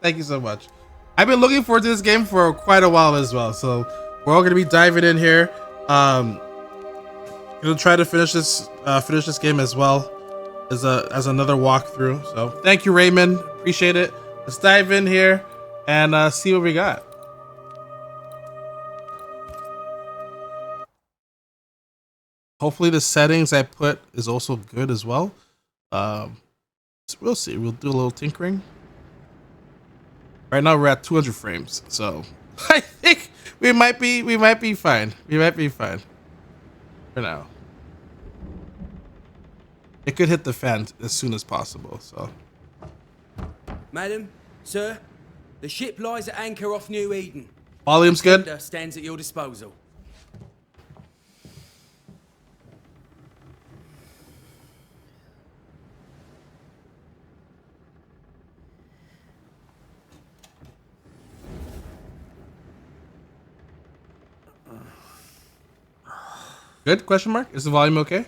Thank you so much. I've been looking forward to this game for quite a while as well. So we're all gonna be diving in here. Gonna try to finish this game as well as another walkthrough. So thank you, Raymond. Appreciate it. Let's dive in here and see what we got. Hopefully the settings I put is also good as well. So we'll see. We'll do a little tinkering. Right now we're at 200 frames, so I think we might be fine. We might be fine for now. It could hit the fan as soon as possible. So, Madam, sir, the ship lies at anchor off New Eden. Volume's good. Tender stands at your disposal. Good? Question mark? Is the volume okay?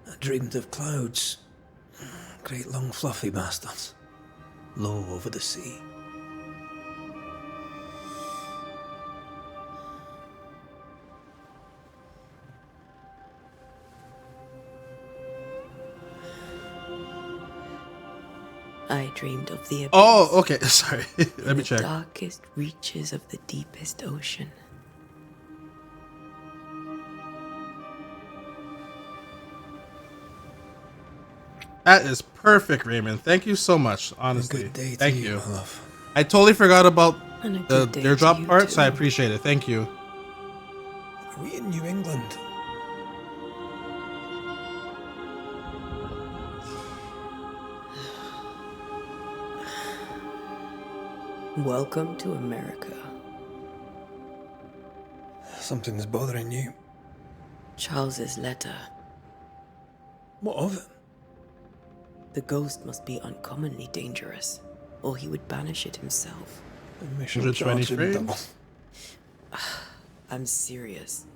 I dreamed of clouds. Great long fluffy bastards. Low over the sea. I dreamed of the abyss. Oh, okay. Sorry. Let me check. The darkest reaches of the deepest ocean. That is perfect, Raymond. Thank you so much. Honestly, Good day to thank you, you. my love. I totally forgot about And a the good day airdrop to you part, so I too. appreciate it. Thank you. Are we in New England? Welcome to America. Something's bothering you. Charles's letter. What of it? The ghost must be uncommonly dangerous, or he would banish it himself. Mission 120 charged in frames? double. I'm serious.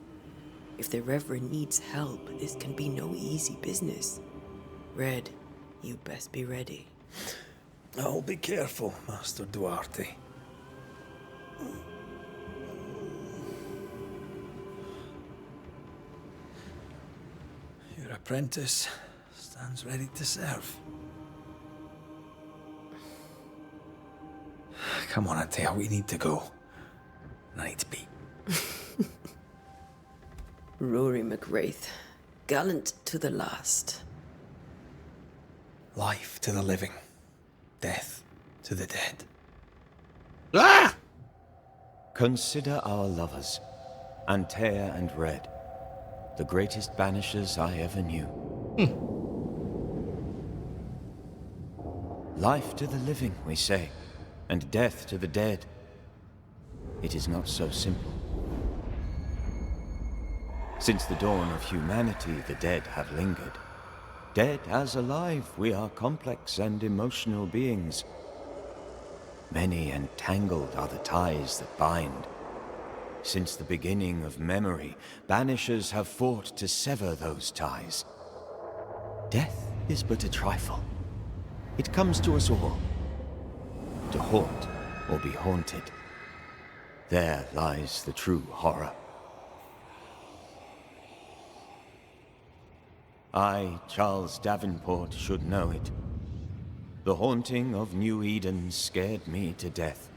If the Reverend needs help, this can be no easy business. Red, you best be ready. I'll be careful, Master Duarte. Your apprentice stands ready to serve. Come on, Atea, we need to go. I need to be. Rory McWraith, gallant to the last. Life to the living, death to the dead. Ah! Consider our lovers, Antea and Red, the greatest banishers I ever knew. Life to the living, we say, and death to the dead. It is not so simple. Since the dawn of humanity, the dead have lingered. Dead as alive, we are complex and emotional beings. Many and tangled are the ties that bind. Since the beginning of memory, banishers have fought to sever those ties. Death is but a trifle. It comes to us all. To haunt or be haunted. There lies the true horror. I, Charles Davenport, should know it. The haunting of New Eden scared me to death.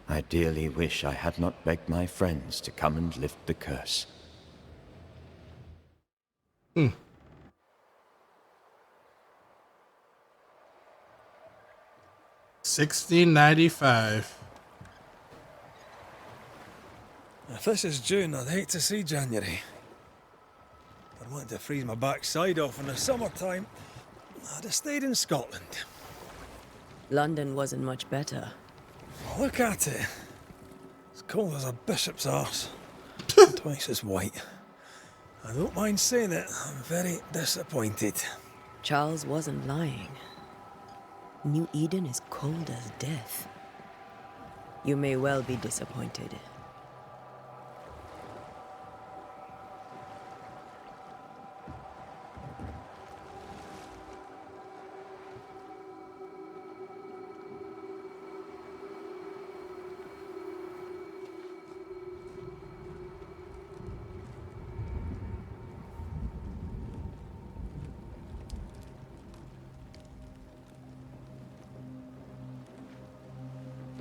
I dearly wish I had not begged my friends to come and lift the curse. 1695. If this is June, I'd hate to see January. I'd want to freeze my backside off in the summertime. I'd have stayed in Scotland. London wasn't much better. Look at it. As cold as a bishop's arse. Twice as white. I don't mind saying it, I'm very disappointed. Charles wasn't lying. New Eden is cold as death. You may well be disappointed.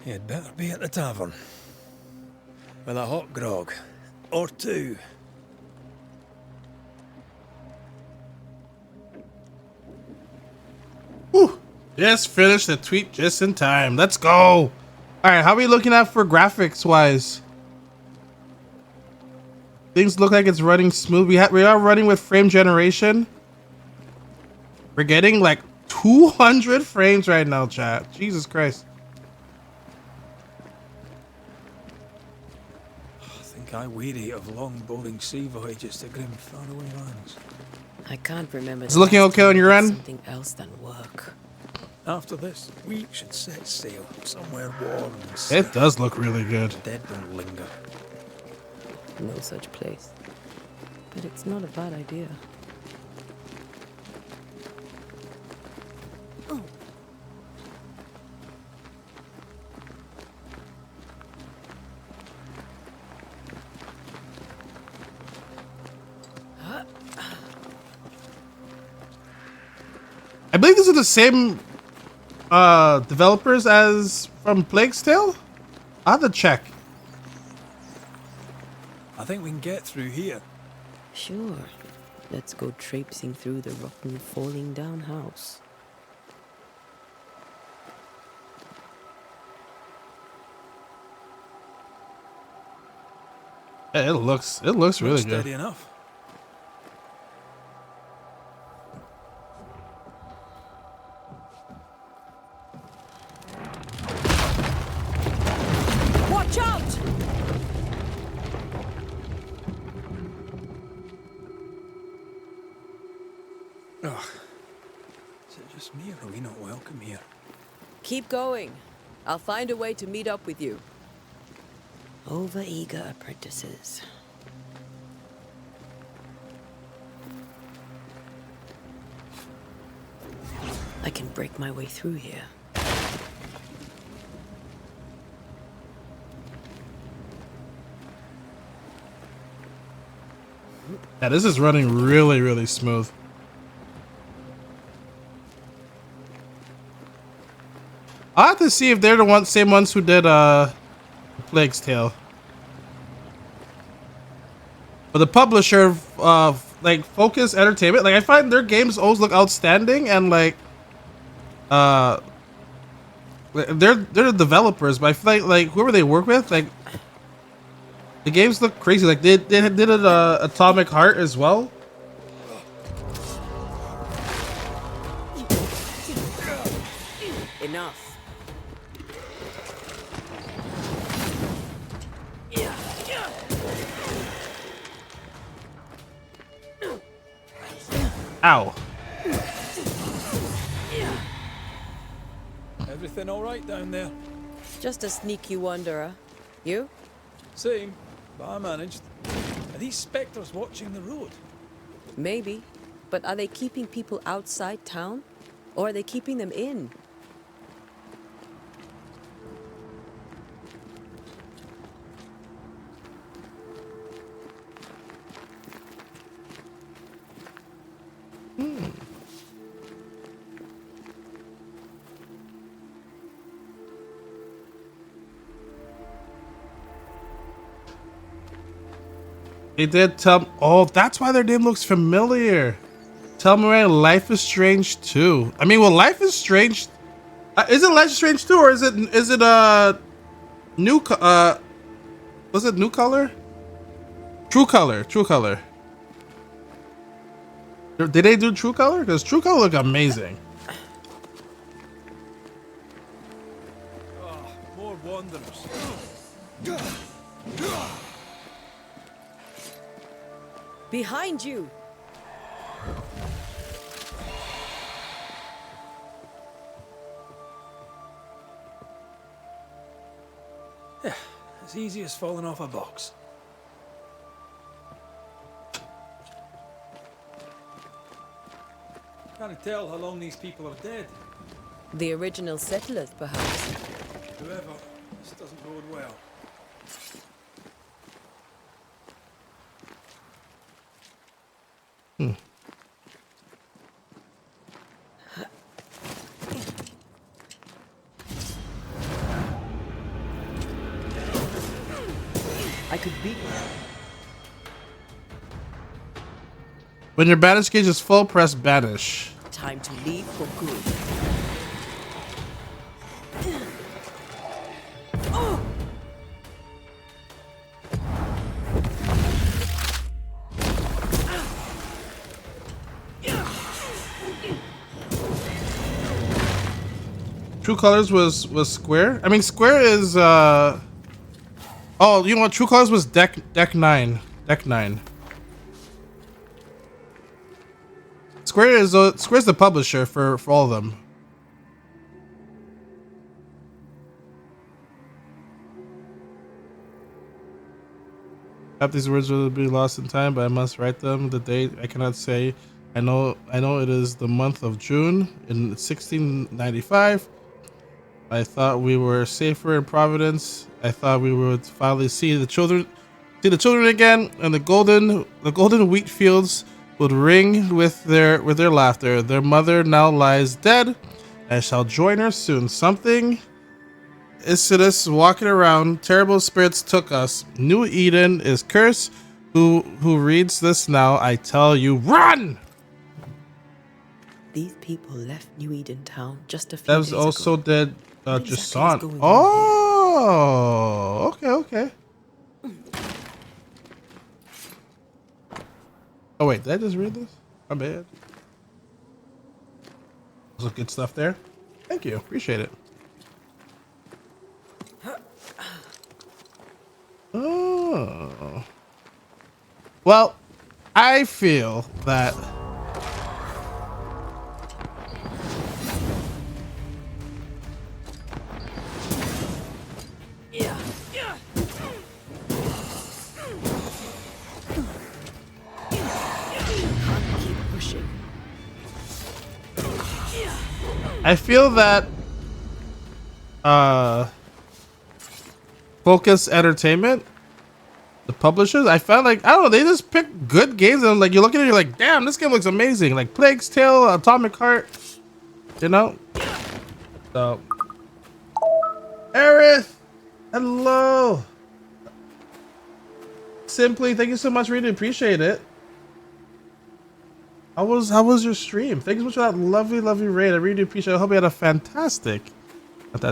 You'd better be at the tavern. With a hot grog. Or two. Whew. Just finished the tweet just in time. Let's go. All right, how are we looking at for graphics wise? Things look like it's running smooth. We are running with frame generation. We're getting like 200 frames right now, chat. Jesus Christ. I think I weary of long, boring sea voyages to grim, faraway lands. I can't remember. Is it looking okay on your end? Something else than work. After this, we should set sail somewhere warm and safe. It does look really good. Dead don't linger. No such place. But it's not a bad idea. I believe these are the same developers as from Plague's Tale. I have to check. I think we can get through here. Sure. Let's go traipsing through the rotten, falling down house. Yeah, it looks really good. Steady enough. Watch out! Ugh. Is it just me or are we not welcome here? Keep going. I'll find a way to meet up with you. Over-eager apprentices. I can break my way through here. Yeah, this is running really, really smooth. I'll have to see if they're the same ones who did Plague's Tale. But the publisher, like Focus Entertainment, like I find their games always look outstanding, and like, they're the developers, but I feel like whoever they work with, like, the games look crazy. Like they did an Atomic Heart as well. Enough. Ow. Everything all right down there? Just a sneaky wanderer. You? Same, but I managed. Are these spectres watching the road? Maybe. But are they keeping people outside town? Or are they keeping them in? They did tell. Oh, that's why their name looks familiar. Tell me right. Life is Strange 2. I mean, well, Life is Strange. Is it Life is Strange 2 or is it new? Was it New Color? True Color. True Color. Did they do True Color? Because True Color look amazing. Oh, more wanderers. Behind you! Yeah, as easy as falling off a box. Can't tell how long these people are dead. The original settlers, perhaps. Whoever, this doesn't bode well. could be. When your banish gauge is full, press banish. Time to leave for good. True colors was square. I mean, square is oh, you know what? True colors was deck 9. Deck 9. Square is Square's the publisher for all of them. Half these words will be lost in time, but I must write them. The date I cannot say. I know it is the month of June in 1695. I thought we were safer in Providence. I thought we would finally see the children again, and the golden wheat fields would ring with their laughter. Their mother now lies dead. I shall join her soon. Something Isidus walking around. Terrible spirits took us. New Eden is cursed. Who reads this now? I tell you, run! These people left New Eden Town just a few That was days also ago. dead. What Just exactly saw is it. going on Oh, okay. Oh wait, did I just read this? My bad. Some good stuff there. Thank you, appreciate it. Oh. Well, I feel that Keep pushing. I feel that Focus Entertainment, the publishers, I found like, I don't know, they just pick good games and like you look at it, you're like, damn, this game looks amazing. Like Plague's Tale, Atomic Heart, you know? So Aerith, hello. Simply, thank you so much, really appreciate it. How was your stream? Thank you so much for that lovely raid. I really do appreciate it. I hope you had a fantastic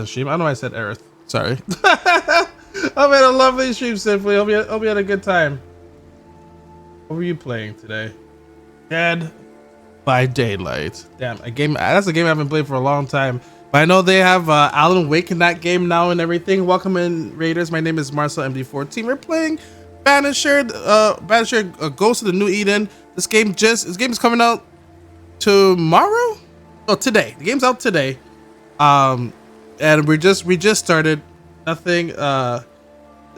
stream. I know I said Aerith. Sorry. I hope you had a lovely stream, Simply. Hope you had a good time. What were you playing today? Dead by Daylight. Damn, that's a game I haven't played for a long time. But I know they have Alan Wake in that game now and everything. Welcome in, Raiders. My name is Marcel MD14. We're playing Banisher. Banisher Ghost of the New Eden. This game is coming out tomorrow? Oh, today. The game's out today. And we just started. Nothing.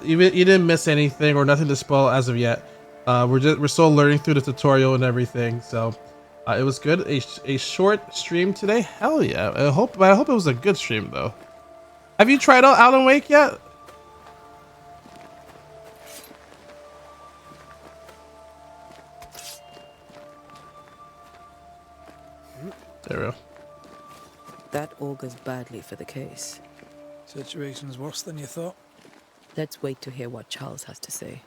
You didn't miss anything or nothing to spoil as of yet. We're still learning through the tutorial and everything. So it was good. A short stream today. Hell yeah. I hope it was a good stream though. Have you tried out Alan Wake yet? There we go. That augurs badly for the case. Situation's worse than you thought. Let's wait to hear what Charles has to say.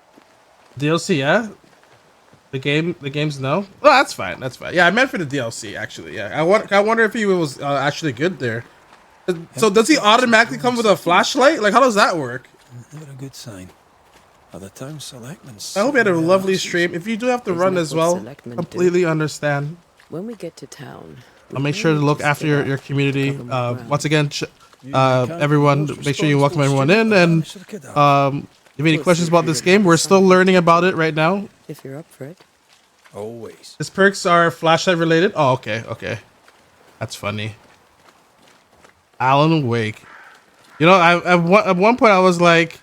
DLC, yeah. The game's no. Well, that's fine. That's fine. Yeah, I meant for the DLC actually. Yeah, I wonder if he was actually good there. So does he automatically come with a flashlight? Like, how does that work? Never a good sign. Are the town selectmen? I hope you had a lovely stream. If you do have to run as well, completely understand. When we get to town, I'll make sure to look after your community. Once again, everyone, make sure you welcome everyone in. And if you have any questions about this game, we're still learning about it right now. if you're up for it. Always. His perks are flashlight related. Oh, okay. That's funny. Alan Wake. You know, at one point I was like,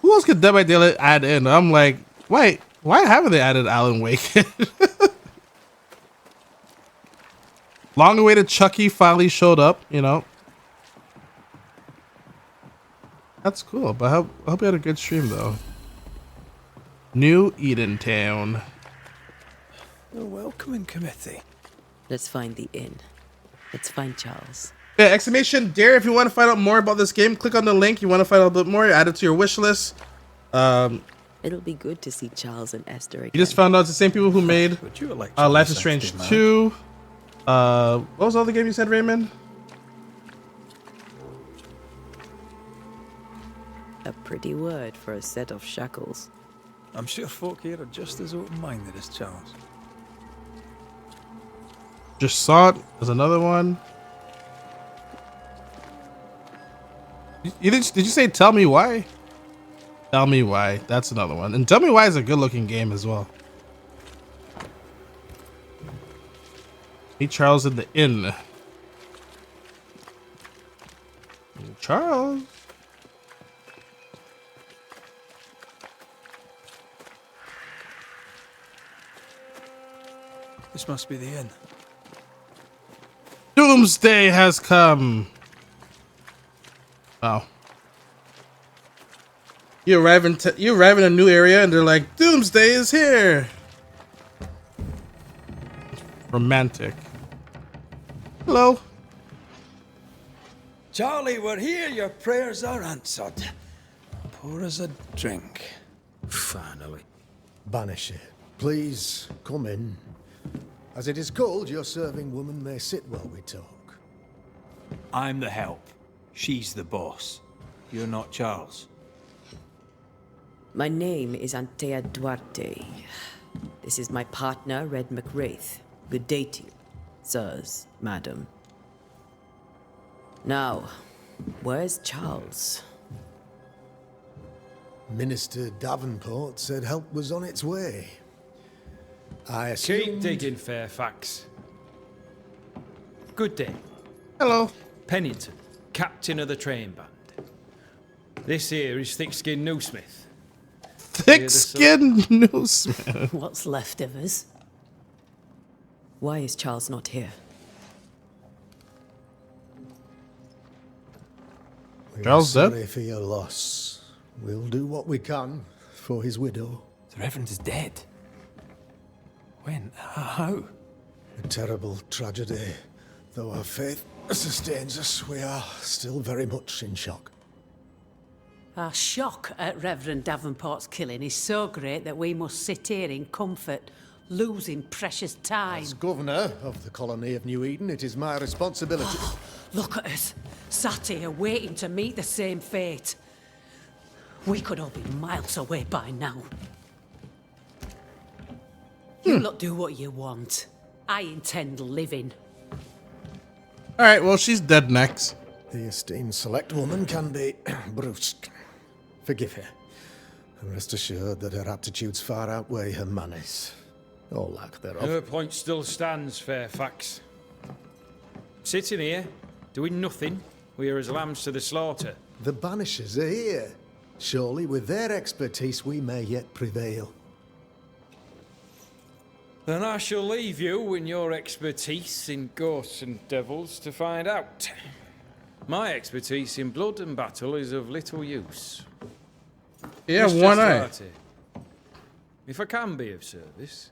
who else could Dead by Daylight add in? I'm like, wait, why haven't they added Alan Wake? Long awaited Chucky finally showed up, you know. That's cool, but I hope you had a good stream though. New Eden Town. A welcoming committee. Let's find the inn. Let's find Charles. Yeah, exclamation dare if you want to find out more about this game, click on the link. You want to find out a bit more, add it to your wish list. It'll be good to see Charles and Esther again. You just found out it's the same people who made Would you like Life is Strange 2. What was the other game you said, Raymond? A pretty word for a set of shackles. I'm sure folk here are just as open-minded as Charles. Just saw it. There's another one. Did you say Tell Me Why? Tell Me Why. That's another one. And Tell Me Why is a good looking game as well. Meet Charles in the inn. Charles. This must be the inn. Doomsday has come. Wow. You arrive in a new area and they're like, Doomsday is here. Romantic. Hello. Charlie, we're here. Your prayers are answered. Pour us a drink. Finally. Banisher, please come in. As it is called, your serving woman may sit while we talk. I'm the help. She's the boss. You're not Charles. My name is Antea Duarte. This is my partner, Red McWraith. Good day to you, sirs, madam. Now, where's Charles? Minister Davenport said help was on its way. I assumed... Keep digging, Fairfax. Good day. Hello. Pennington, captain of the train band. This here is Thick-Skinned Newsmith. Thick-skinned newsman. What's left of us? Why is Charles not here? We are Charles dead? sorry for your loss. We'll do what we can for his widow. The Reverend is dead. When? How? A terrible tragedy. Though our faith sustains us, we are still very much in shock. Our shock at Reverend Davenport's killing is so great that we must sit here in comfort, losing precious time. As governor of the colony of New Eden, it is my responsibility. Look at us, sat here waiting to meet the same fate. We could all be miles away by now. You lot do what you want. I intend living. All right, well, she's dead next. The esteemed select woman can be brusque. Forgive her. And rest assured that her aptitudes far outweigh her manners. Or lack thereof. Her point still stands, Fairfax. Sitting here, doing nothing, we are as lambs to the slaughter. The Banishers are here. Surely with their expertise we may yet prevail. Then I shall leave you and your expertise in ghosts and devils to find out. My expertise in blood and battle is of little use. Yeah, Mr. one eye. Strati, if I can be of service,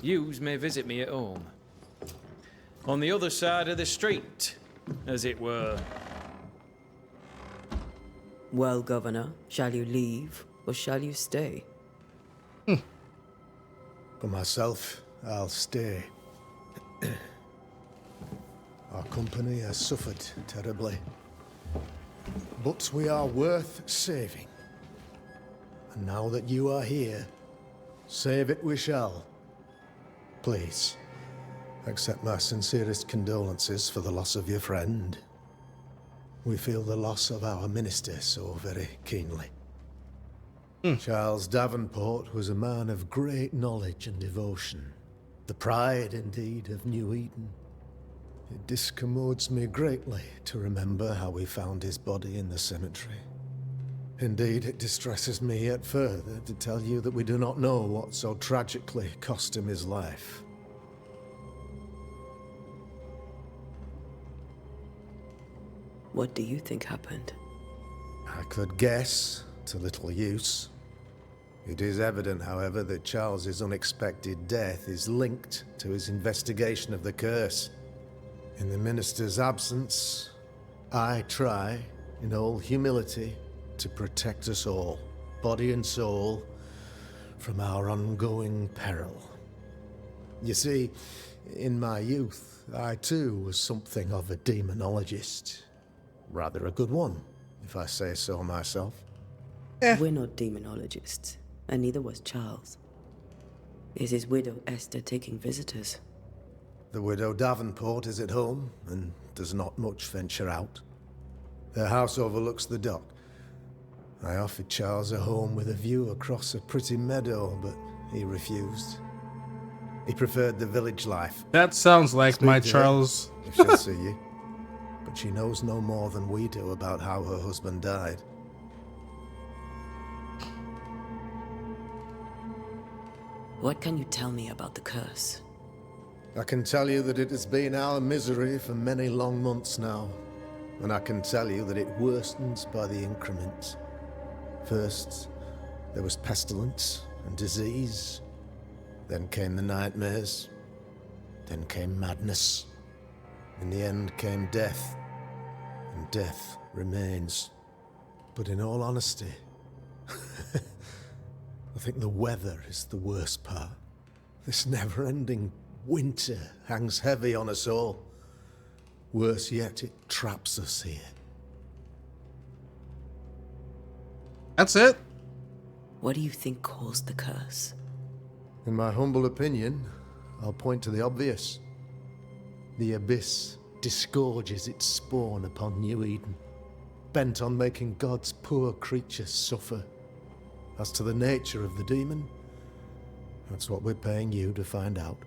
yous may visit me at home. On the other side of the street, as it were. Well, Governor, shall you leave or shall you stay? For myself, I'll stay. Our company has suffered terribly. But we are worth saving. And now that you are here, save it we shall. Please, accept my sincerest condolences for the loss of your friend. We feel the loss of our minister so very keenly. Charles Davenport was a man of great knowledge and devotion. The pride, indeed, of New Eden. It discommodes me greatly to remember how we found his body in the cemetery. Indeed, it distresses me yet further to tell you that we do not know what so tragically cost him his life. What do you think happened? I could guess, to little use. It is evident, however, that Charles's unexpected death is linked to his investigation of the curse. In the minister's absence, I try, in all humility, to protect us all, body and soul, from our ongoing peril. You see, in my youth, I too was something of a demonologist. Rather a good one, if I say so myself. We're not demonologists, and neither was Charles. Is his widow Esther taking visitors? The widow Davenport is at home, and does not much venture out. Their house overlooks the dock. I offered Charles a home with a view across a pretty meadow, but he refused. He preferred the village life. That sounds like Speak my to her, Charles. if she'll see you. But she knows no more than we do about how her husband died. What can you tell me about the curse? I can tell you that it has been our misery for many long months now. And I can tell you that it worsens by the increment. First, there was pestilence and disease. Then came the nightmares. Then came madness. In the end came death. And death remains. But in all honesty, I think the weather is the worst part. This never-ending winter hangs heavy on us all. Worse yet, it traps us here. That's it? What do you think caused the curse? In my humble opinion, I'll point to the obvious. The abyss disgorges its spawn upon New Eden, bent on making God's poor creatures suffer. As to the nature of the demon, that's what we're paying you to find out.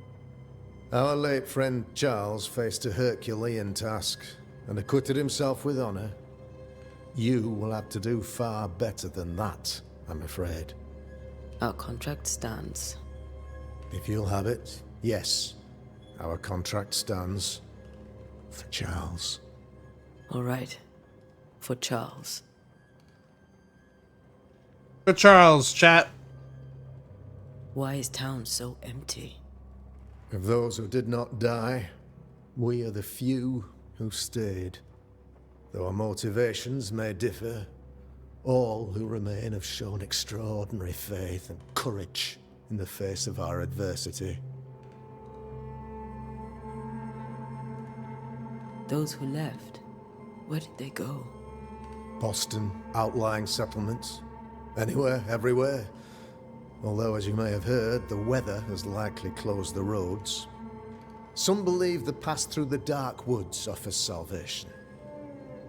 Our late friend Charles faced a Herculean task and acquitted himself with honor. You will have to do far better than that, I'm afraid. Our contract stands. If you'll have it, yes. Our contract stands for Charles. All right. For Charles. For Charles, chat. Why is town so empty? Of those who did not die, we are the few who stayed. Though our motivations may differ, all who remain have shown extraordinary faith and courage in the face of our adversity. Those who left, where did they go? Boston, outlying settlements. Anywhere, everywhere. Although, as you may have heard, the weather has likely closed the roads. Some believe the path through the dark woods offers salvation.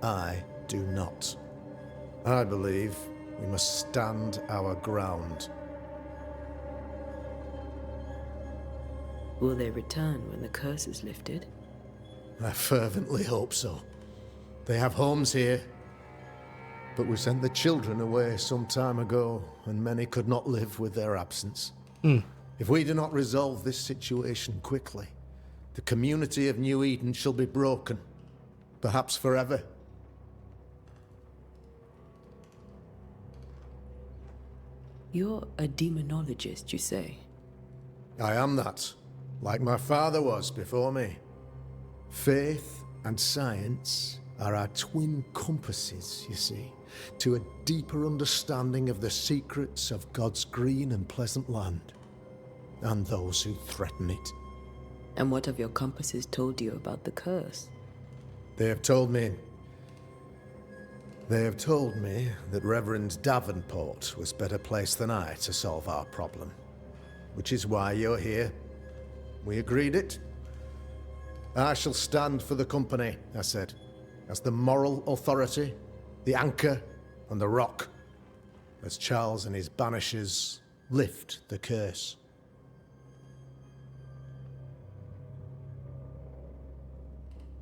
I do not. I believe we must stand our ground. Will they return when the curse is lifted? I fervently hope so. They have homes here. But we sent the children away some time ago, and many could not live with their absence. If we do not resolve this situation quickly, the community of New Eden shall be broken, perhaps forever. You're a demonologist, you say? I am that, like my father was before me. Faith and science are our twin compasses, you see, to a deeper understanding of the secrets of God's green and pleasant land, and those who threaten it. And what have your compasses told you about the curse? They have told me that Reverend Davenport was better placed than I to solve our problem, which is why you're here. We agreed it. I shall stand for the company, I said, as the moral authority, the anchor, and the rock, as Charles and his Banishers lift the curse.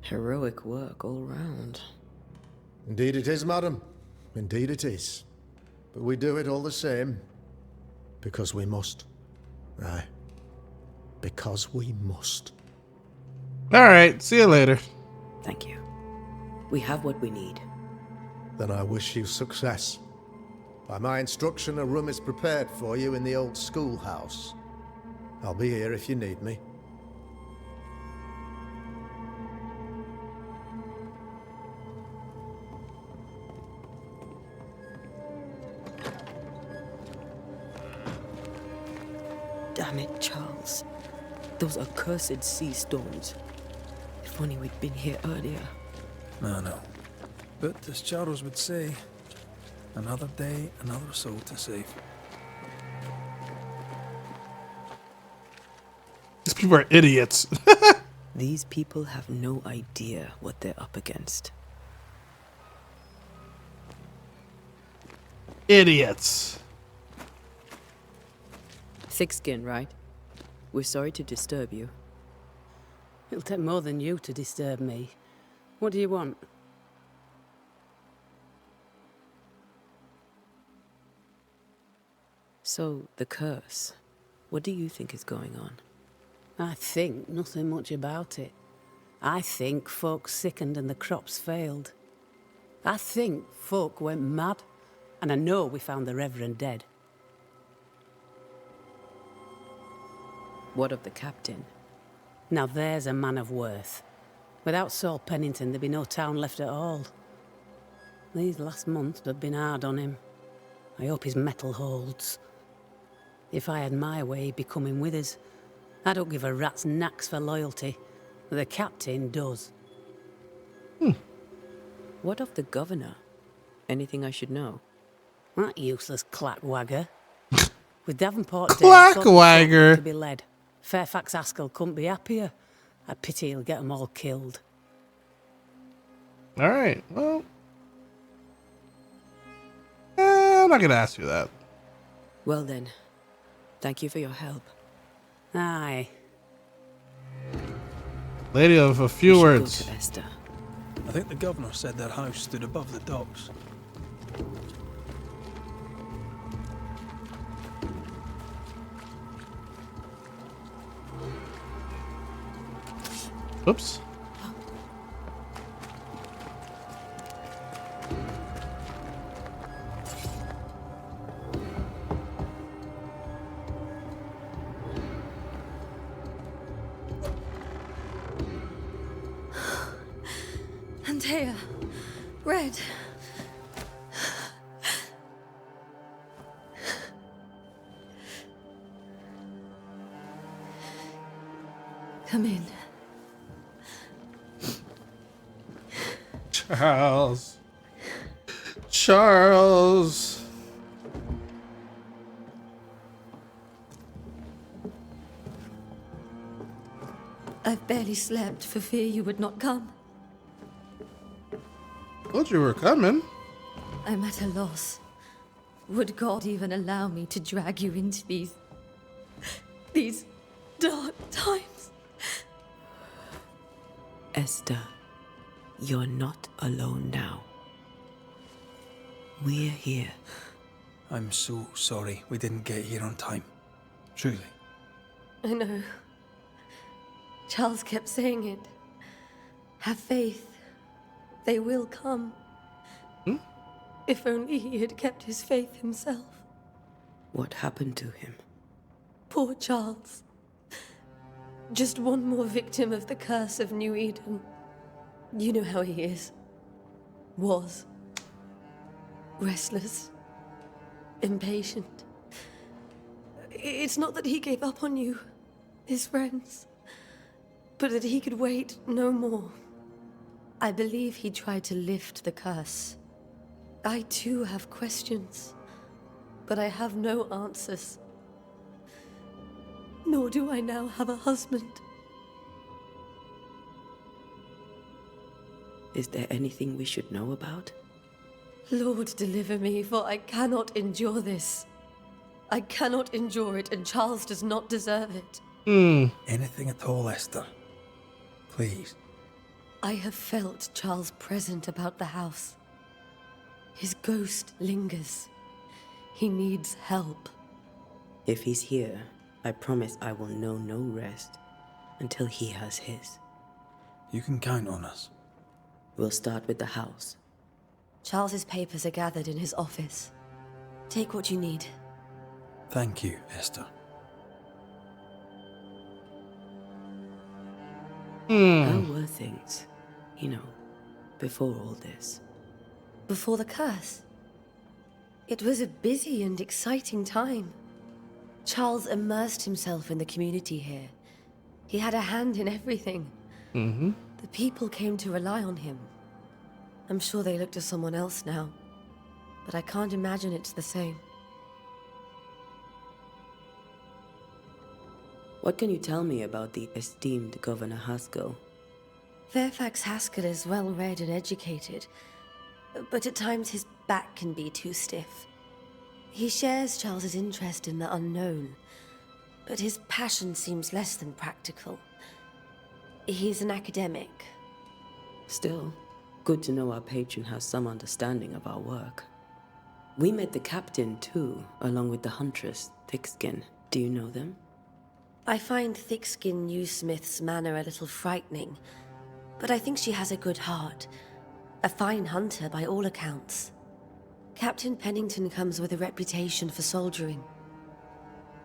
Heroic work all round. Indeed it is, madam. Indeed it is. But we do it all the same, because we must. Aye. Because we must. Alright, see you later. Thank you. We have what we need. Then I wish you success. By my instruction, a room is prepared for you in the old schoolhouse. I'll be here if you need me. Those accursed sea storms. If only we'd been here earlier. No. But as Charles would say, another day, another soul to save. These people are idiots. These people have no idea what they're up against. Idiots. Thick skin, right? We're sorry to disturb you. It'll take more than you to disturb me. What do you want? So, the curse. What do you think is going on? I think nothing much about it. I think folk sickened and the crops failed. I think folk went mad, and I know we found the Reverend dead. What of the captain? Now there's a man of worth. Without Saul Pennington, there'd be no town left at all. These last months have been hard on him. I hope his mettle holds. If I had my way, he'd be coming with us. I don't give a rat's knacks for loyalty. The captain does. What of the governor? Anything I should know? That useless clackwagger. With Davenport dead, Clackwagger. to be led. Fairfax Askell couldn't be happier. I pity he'll get them all killed. All right. Well, I'm not gonna ask you that. Well then, thank you for your help. Aye. Lady of a few We should words. Go to Esther. I think the governor said their house stood above the docks. Oops. Antea, Red. Come in. Charles. Charles. I've barely slept for fear you would not come. Told you we were coming. I'm at a loss. Would God even allow me to drag you into these dark times? Esther, you're not alone now. We're here. I'm so sorry we didn't get here on time. Truly. I know. Charles kept saying it. Have faith. They will come. If only he had kept his faith himself. What happened to him? Poor Charles. Just one more victim of the curse of New Eden. You know how he is. Was. Restless. Impatient. It's not that he gave up on you, his friends, but that he could wait no more. I believe he tried to lift the curse. I too have questions, but I have no answers. Nor do I now have a husband. Is there anything we should know about? Lord, deliver me, for I cannot endure this. I cannot endure it, and Charles does not deserve it. Anything at all, Esther. Please. I have felt Charles present about the house. His ghost lingers. He needs help. If he's here, I promise I will know no rest until he has his. You can count on us. We'll start with the house. Charles's papers are gathered in his office. Take what you need. Thank you, Esther. How were things, before all this? Before the curse. It was a busy and exciting time. Charles immersed himself in the community here. He had a hand in everything. Mm-hmm. The people came to rely on him. I'm sure they look to someone else now, but I can't imagine it's the same. What can you tell me about the esteemed Governor Haskell? Fairfax Haskell is well read and educated, but at times his back can be too stiff. He shares Charles's interest in the unknown, but his passion seems less than practical. He's an academic. Still, good to know our patron has some understanding of our work. We met the captain too, along with the huntress, Thickskin. Do you know them? I find Thickskin Newsmith's manner a little frightening, but I think she has a good heart. A fine hunter by all accounts. Captain Pennington comes with a reputation for soldiering.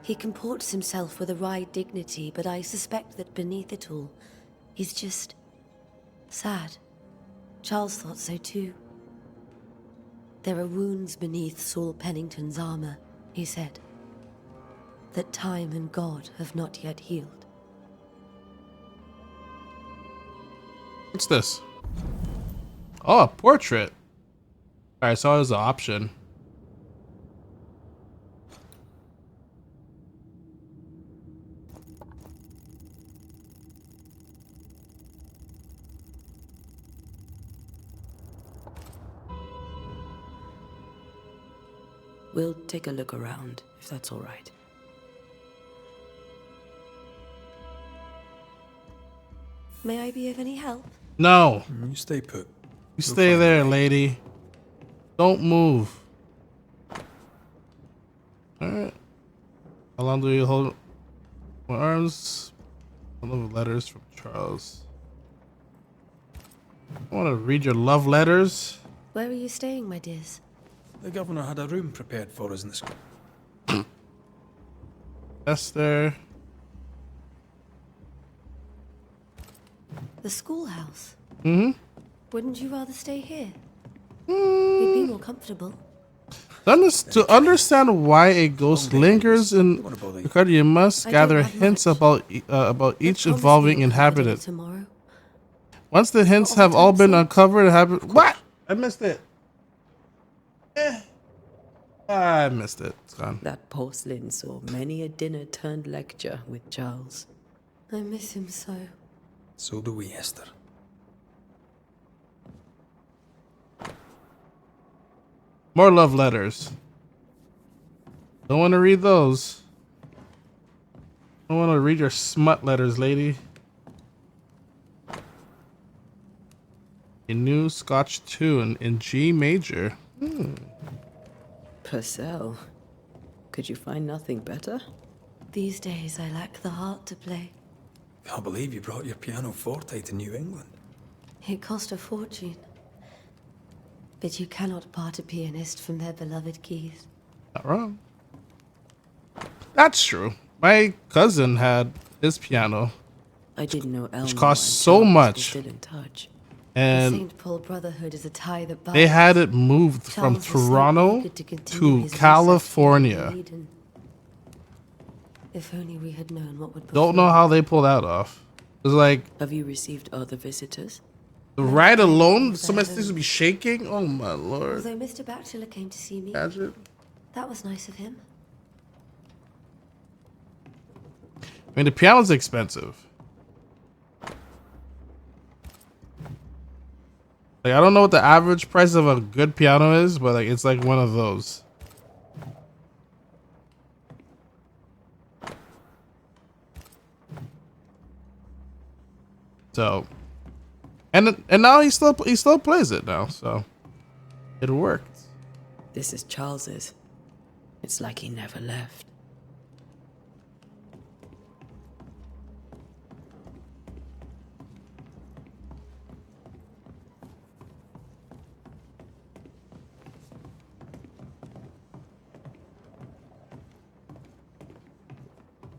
He comports himself with a wry dignity, but I suspect that beneath it all, he's just sad. Charles thought so too. There are wounds beneath Saul Pennington's armor, he said, that time and God have not yet healed. What's this? Oh, a portrait. Alright, so it was an option. We'll take a look around, if that's all right. May I be of any help? No. You stay put. You stay there, lady. Don't move. Alright. How long do you hold my arms? I love letters from Charles. I want to read your love letters. Where are you staying, my dears? The governor had a room prepared for us in the school. Esther. The schoolhouse. Mm-hmm. Wouldn't you rather stay here? You'd be more comfortable. To understand why a ghost lingers in Ricardo, you must gather hints about each evolving inhabitant. Tomorrow. Once the hints have all been uncovered, what? I missed it. I missed it. It's gone. That porcelain saw many a dinner-turned lecture with Charles. I miss him so. So do we, Esther. More love letters. Don't want to read those. Don't want to read your smut letters, lady. A new Scotch tune in G major. Purcell. Could you find nothing better? These days I lack the heart to play. Can't believe you brought your piano forte to New England. It cost a fortune. But you cannot part a pianist from their beloved keys. Not wrong. That's true. My cousin had his piano. I didn't know Elmo which cost and so Charles were much. still in touch. The And St. Paul Brotherhood is a tie that binds. they had it moved from Charles was so Toronto eager to continue to his research California. in Eden. If only we had known what would Don't know how they pulled that off. It was like Have you received other visitors? the ride alone, somebody seems to be shaking. Oh my lord. Although Mr. Batchelor came to see me, Imagine. that was nice of him. I mean, the piano's expensive. Like, I don't know what the average price of a good piano is, but like it's like one of those. So, and now he still plays it now, so it worked. This is Charles's. It's like he never left.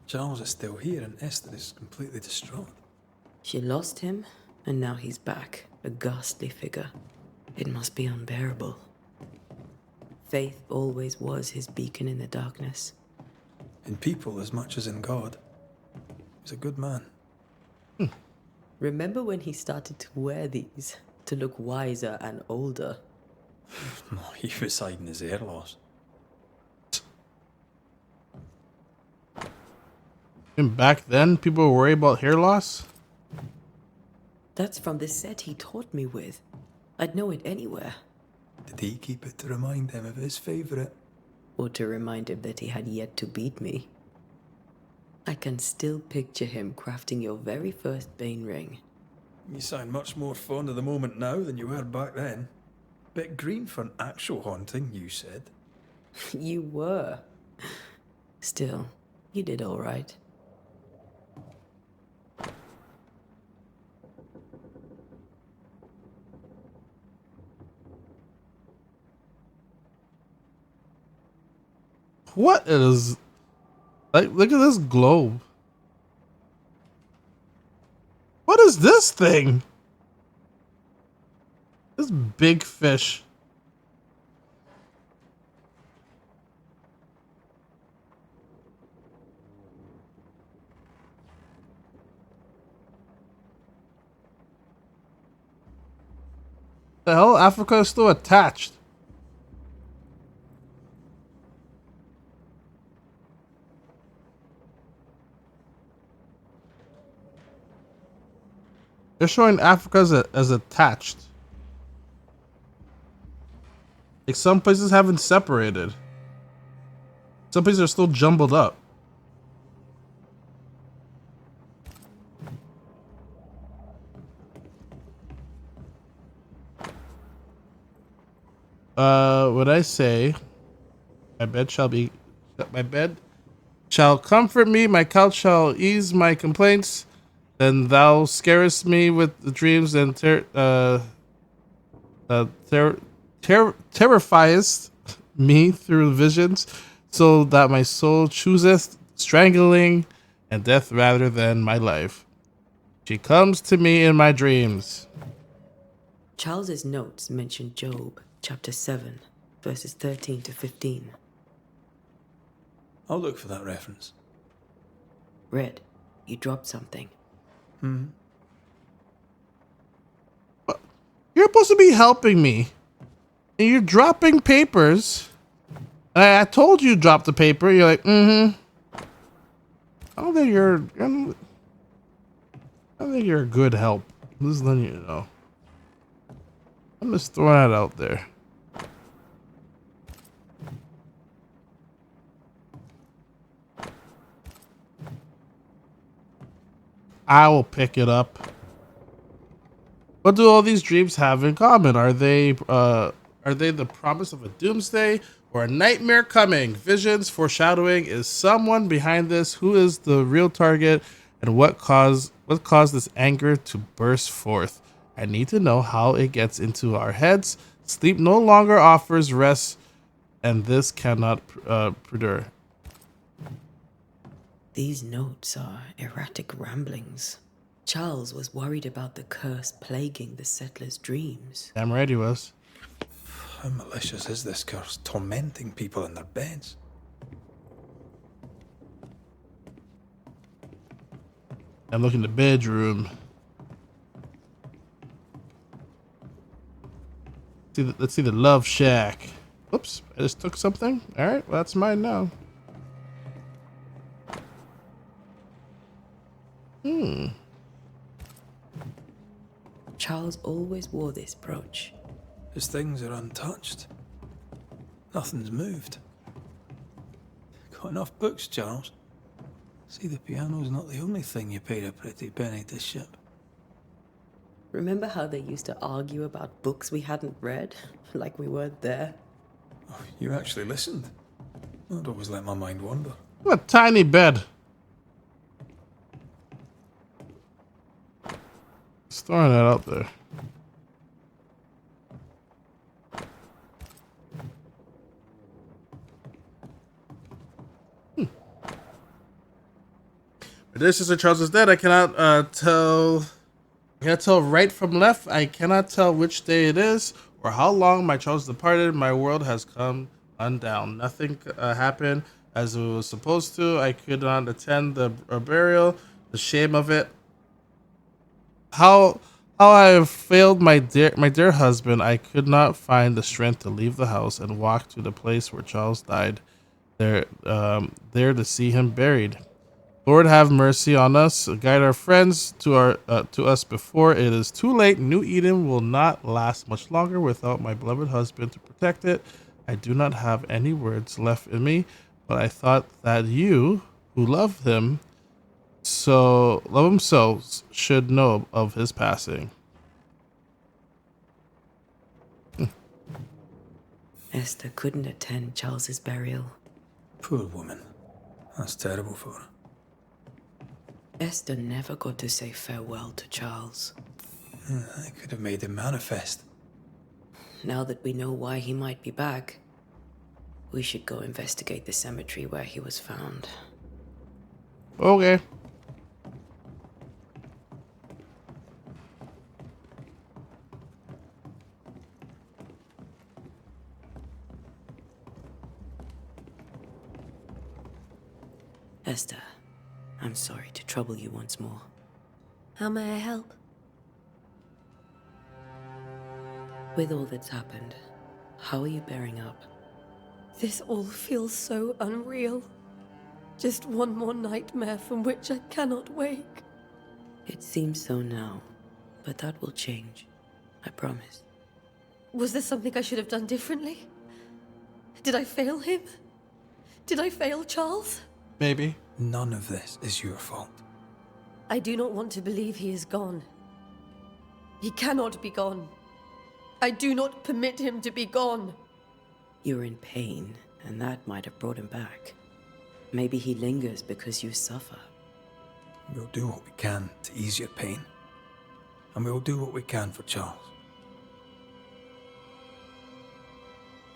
Charles is still here and Esther is completely distraught. She lost him, and now he's back, a ghastly figure. It must be unbearable. Faith always was his beacon in the darkness. In people as much as in God. He's a good man. Remember when he started to wear these to look wiser and older? Oh, he was hiding his hair loss. And back then, people were worried about hair loss? That's from the set he taught me with. I'd know it anywhere. Did he keep it to remind him of his favourite? Or to remind him that he had yet to beat me. I can still picture him crafting your very first Bane ring. You sound much more fond of the moment now than you were back then. Bit green for an actual haunting, you said. You were. Still, you did all right. What is... Like, look at this globe. What is this thing? This big fish. The hell? Africa is still attached. They're showing Africa as attached. Like some places haven't separated. Some places are still jumbled up. What I say? My bed shall comfort me. My couch shall ease my complaints. Then thou scarest me with the dreams and terrifiest me through visions, so that my soul chooseth strangling and death rather than my life. She comes to me in my dreams. Charles's notes mention Job, chapter 7, verses 13 to 15. I'll look for that reference. Red, you dropped something. You're supposed to be helping me. And you're dropping papers. I told you drop the paper. You're like, I don't think you're a good help. I'm just letting you know. I'm just throwing that out there. I will pick it up. What do all these dreams have in common? Are they the promise of a doomsday or a nightmare coming? Visions, foreshadowing. Is someone behind this? Who is the real target? And what caused this anger to burst forth? I need to know how it gets into our heads. Sleep no longer offers rest, and this cannot perdure. These notes are erratic ramblings. Charles was worried about the curse plaguing the settlers' dreams. Damn right he was. How malicious is this curse, tormenting people in their beds? I'm looking in the bedroom. Let's see the love shack. Oops, I just took something. All right, well, that's mine now. Charles always wore this brooch. His things are untouched. Nothing's moved. Got enough books, Charles? See, the piano's not the only thing you paid a pretty penny to ship. Remember how they used to argue about books we hadn't read? Like we weren't there? Oh, you actually listened? I'd always let my mind wander. What a tiny bed. Just throwing that out there. This Sister Charles is dead. I cannot tell. I cannot tell right from left. I cannot tell which day it is or how long my Charles departed. My world has come undone. Nothing happened as it was supposed to. I could not attend the burial. The shame of it. how I have failed my dear husband. I could not find the strength to leave the house and walk to the place where Charles died. There to see him buried. Lord, have mercy on us. Guide our friends to us before it is too late. New Eden will not last much longer without my beloved husband to protect it. I do not have any words left in me, but I thought that you, who love him so, should know of his passing. Esther couldn't attend Charles's burial. Poor woman. That's terrible for her. Esther never got to say farewell to Charles. I could have made him manifest. Now that we know why he might be back, we should go investigate the cemetery where he was found. Okay. Esther, I'm sorry to trouble you once more. How may I help? With all that's happened, how are you bearing up? This all feels so unreal. Just one more nightmare from which I cannot wake. It seems so now, but that will change. I promise. Was there something I should have done differently? Did I fail him? Did I fail Charles? Maybe. None of this is your fault. I do not want to believe he is gone. He cannot be gone. I do not permit him to be gone. You're in pain, and that might have brought him back. Maybe he lingers because you suffer. We'll do what we can to ease your pain. And we'll do what we can for Charles.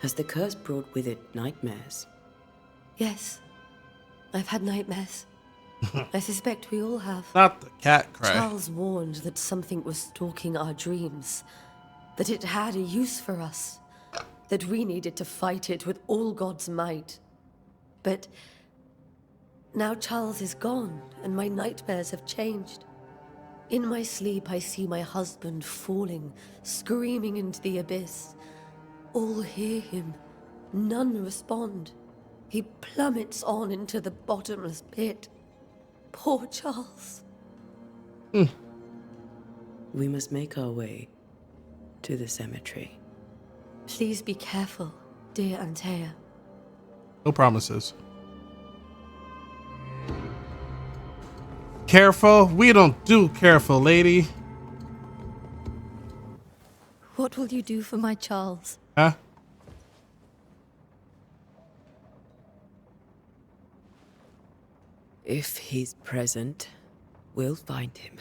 Has the curse brought with it nightmares? Yes. I've had nightmares. I suspect we all have. Not the cat cry. Charles warned that something was stalking our dreams. That it had a use for us. That we needed to fight it with all God's might. But now Charles is gone, and my nightmares have changed. In my sleep, I see my husband falling, screaming into the abyss. All hear him. None respond. He plummets on into the bottomless pit. Poor Charles. We must make our way to the cemetery. Please be careful, dear Antea. No promises. Careful? We don't do careful, lady. What will you do for my Charles? Huh? If he's present, we'll find him.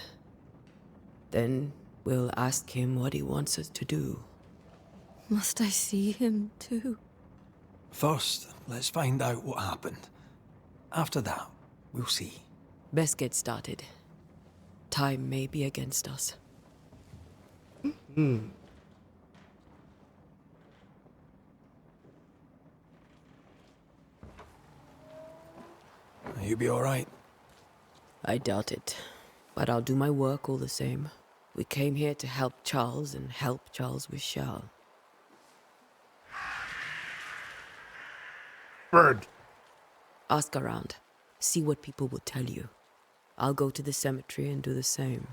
Then we'll ask him what he wants us to do. Must I see him too? First, let's find out what happened. After that, we'll see. Best get started. Time may be against us. You be all right? I doubt it, but I'll do my work all the same. We came here to help Charles, and help Charles we shall. Bird. Ask around. See what people will tell you. I'll go to the cemetery and do the same.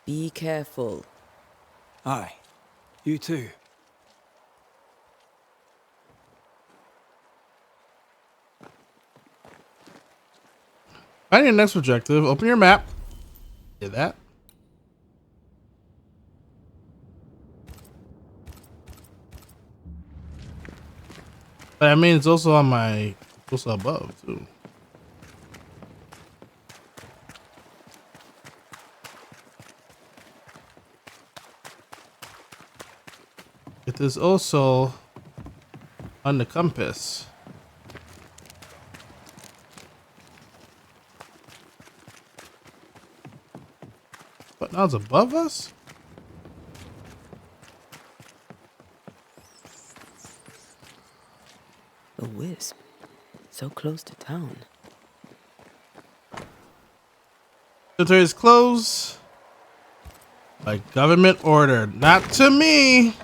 Be careful. Aye. You too. Find your next objective. Open your map. Did that. But I mean, it's also on my, also above too. It is also on the compass. But now it's above us? A wisp. So close to town. Inventory is closed. By government order. Not to me.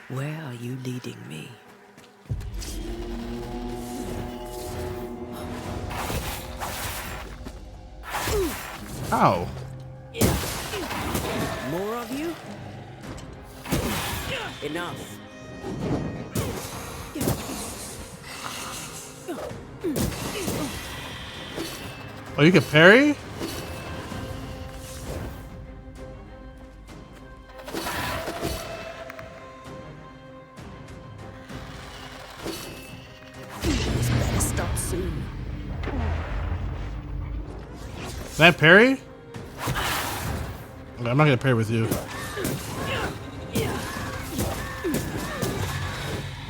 Where are you leading me? How? More of you? Enough. Oh, you can parry? This better stop soon. Can I parry? Okay, I'm not gonna parry with you.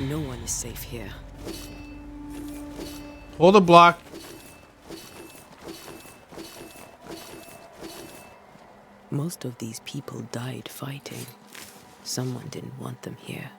No one is safe here. Hold a block. Most of these people died fighting. Someone didn't want them here.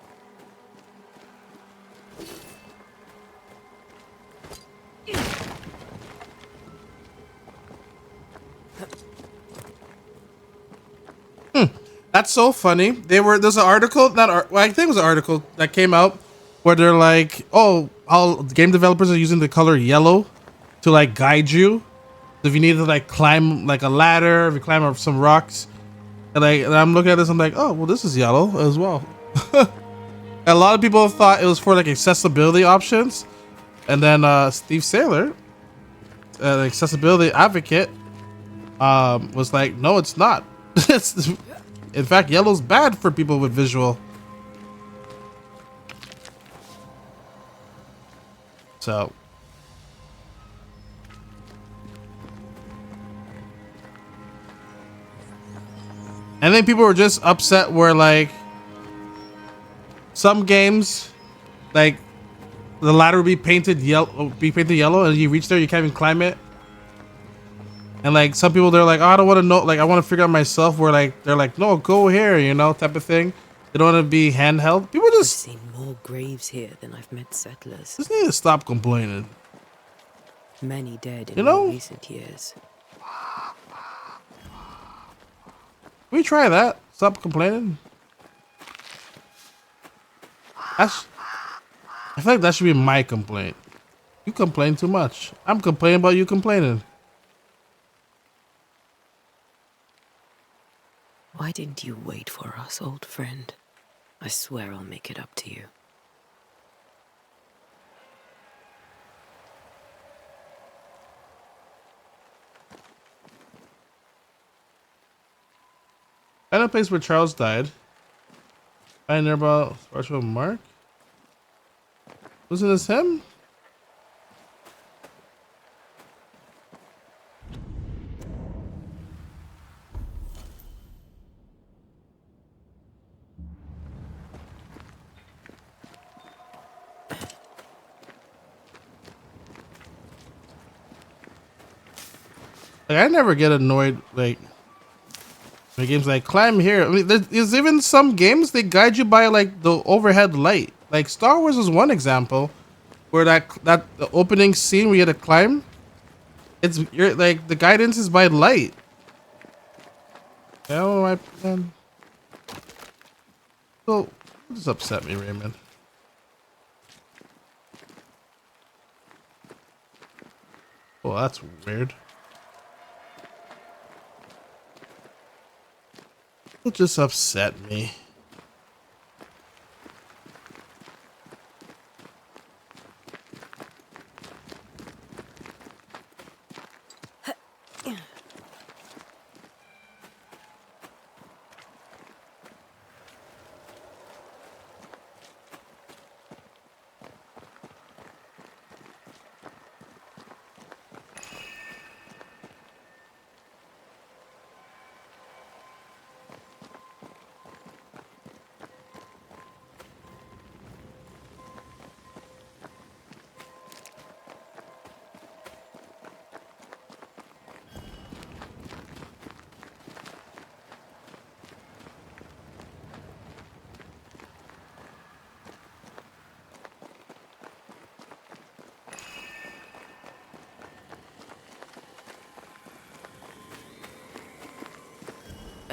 That's so funny. There's an article, well, I think it was an article that came out where they're like, oh, all game developers are using the color yellow to like guide you. So if you need to like climb like a ladder, if you climb up some rocks, and I'm looking at this, I'm like, oh, well, this is yellow as well. A lot of people thought it was for like accessibility options, and then Steve Saylor, an accessibility advocate, was like, no, it's not. It's, in fact, yellow's bad for people with visual. So. And then people were just upset where like some games, like the ladder would be painted yellow, and you reach there, you can't even climb it. And like some people, they're like, oh, I don't want to know, like I want to figure out myself. Where like they're like, no, go here, you know, type of thing. They don't want to be handheld. People just I've seen more graves here than I've met settlers. just need to stop complaining. Many dead in You know? more recent years. We try that. Stop complaining. I feel like that should be my complaint. You complain too much. I'm complaining about you complaining. Why didn't you wait for us, old friend? I swear I'll make it up to you. I know a place where Charles died. I know about Spiritual Mark. Wasn't this him? Like, I never get annoyed, like, the games like climb here. I mean, there's even some games they guide you by like the overhead light. Like Star Wars is one example where that the opening scene where you had to climb. You're like the guidance is by light. I don't know why, man. So this upset me, Raymond. Oh, that's weird. It just upset me.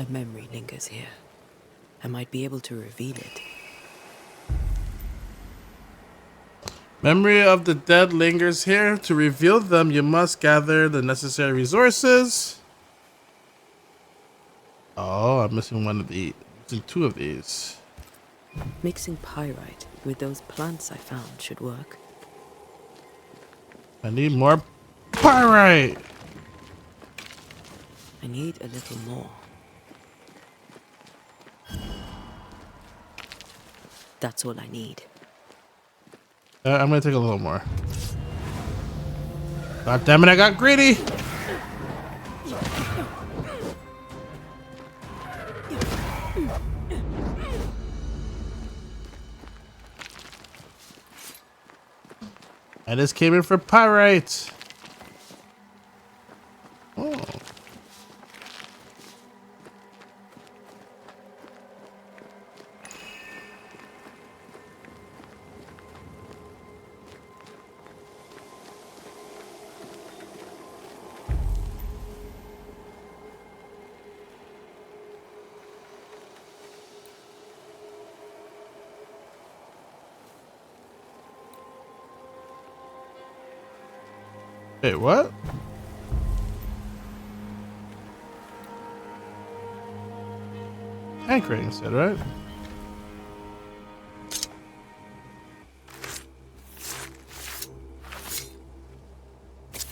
A memory lingers here. I might be able to reveal it. Memory of the dead lingers here. To reveal them, you must gather the necessary resources. Oh, I'm missing one of these. Missing two of these. Mixing pyrite with those plants I found should work. I need more pyrite. I need a little more. That's all I need. I'm gonna take a little more. God damn it, I got greedy. I just came in for pyrite. Oh. Wait, what? Anchoring said, right?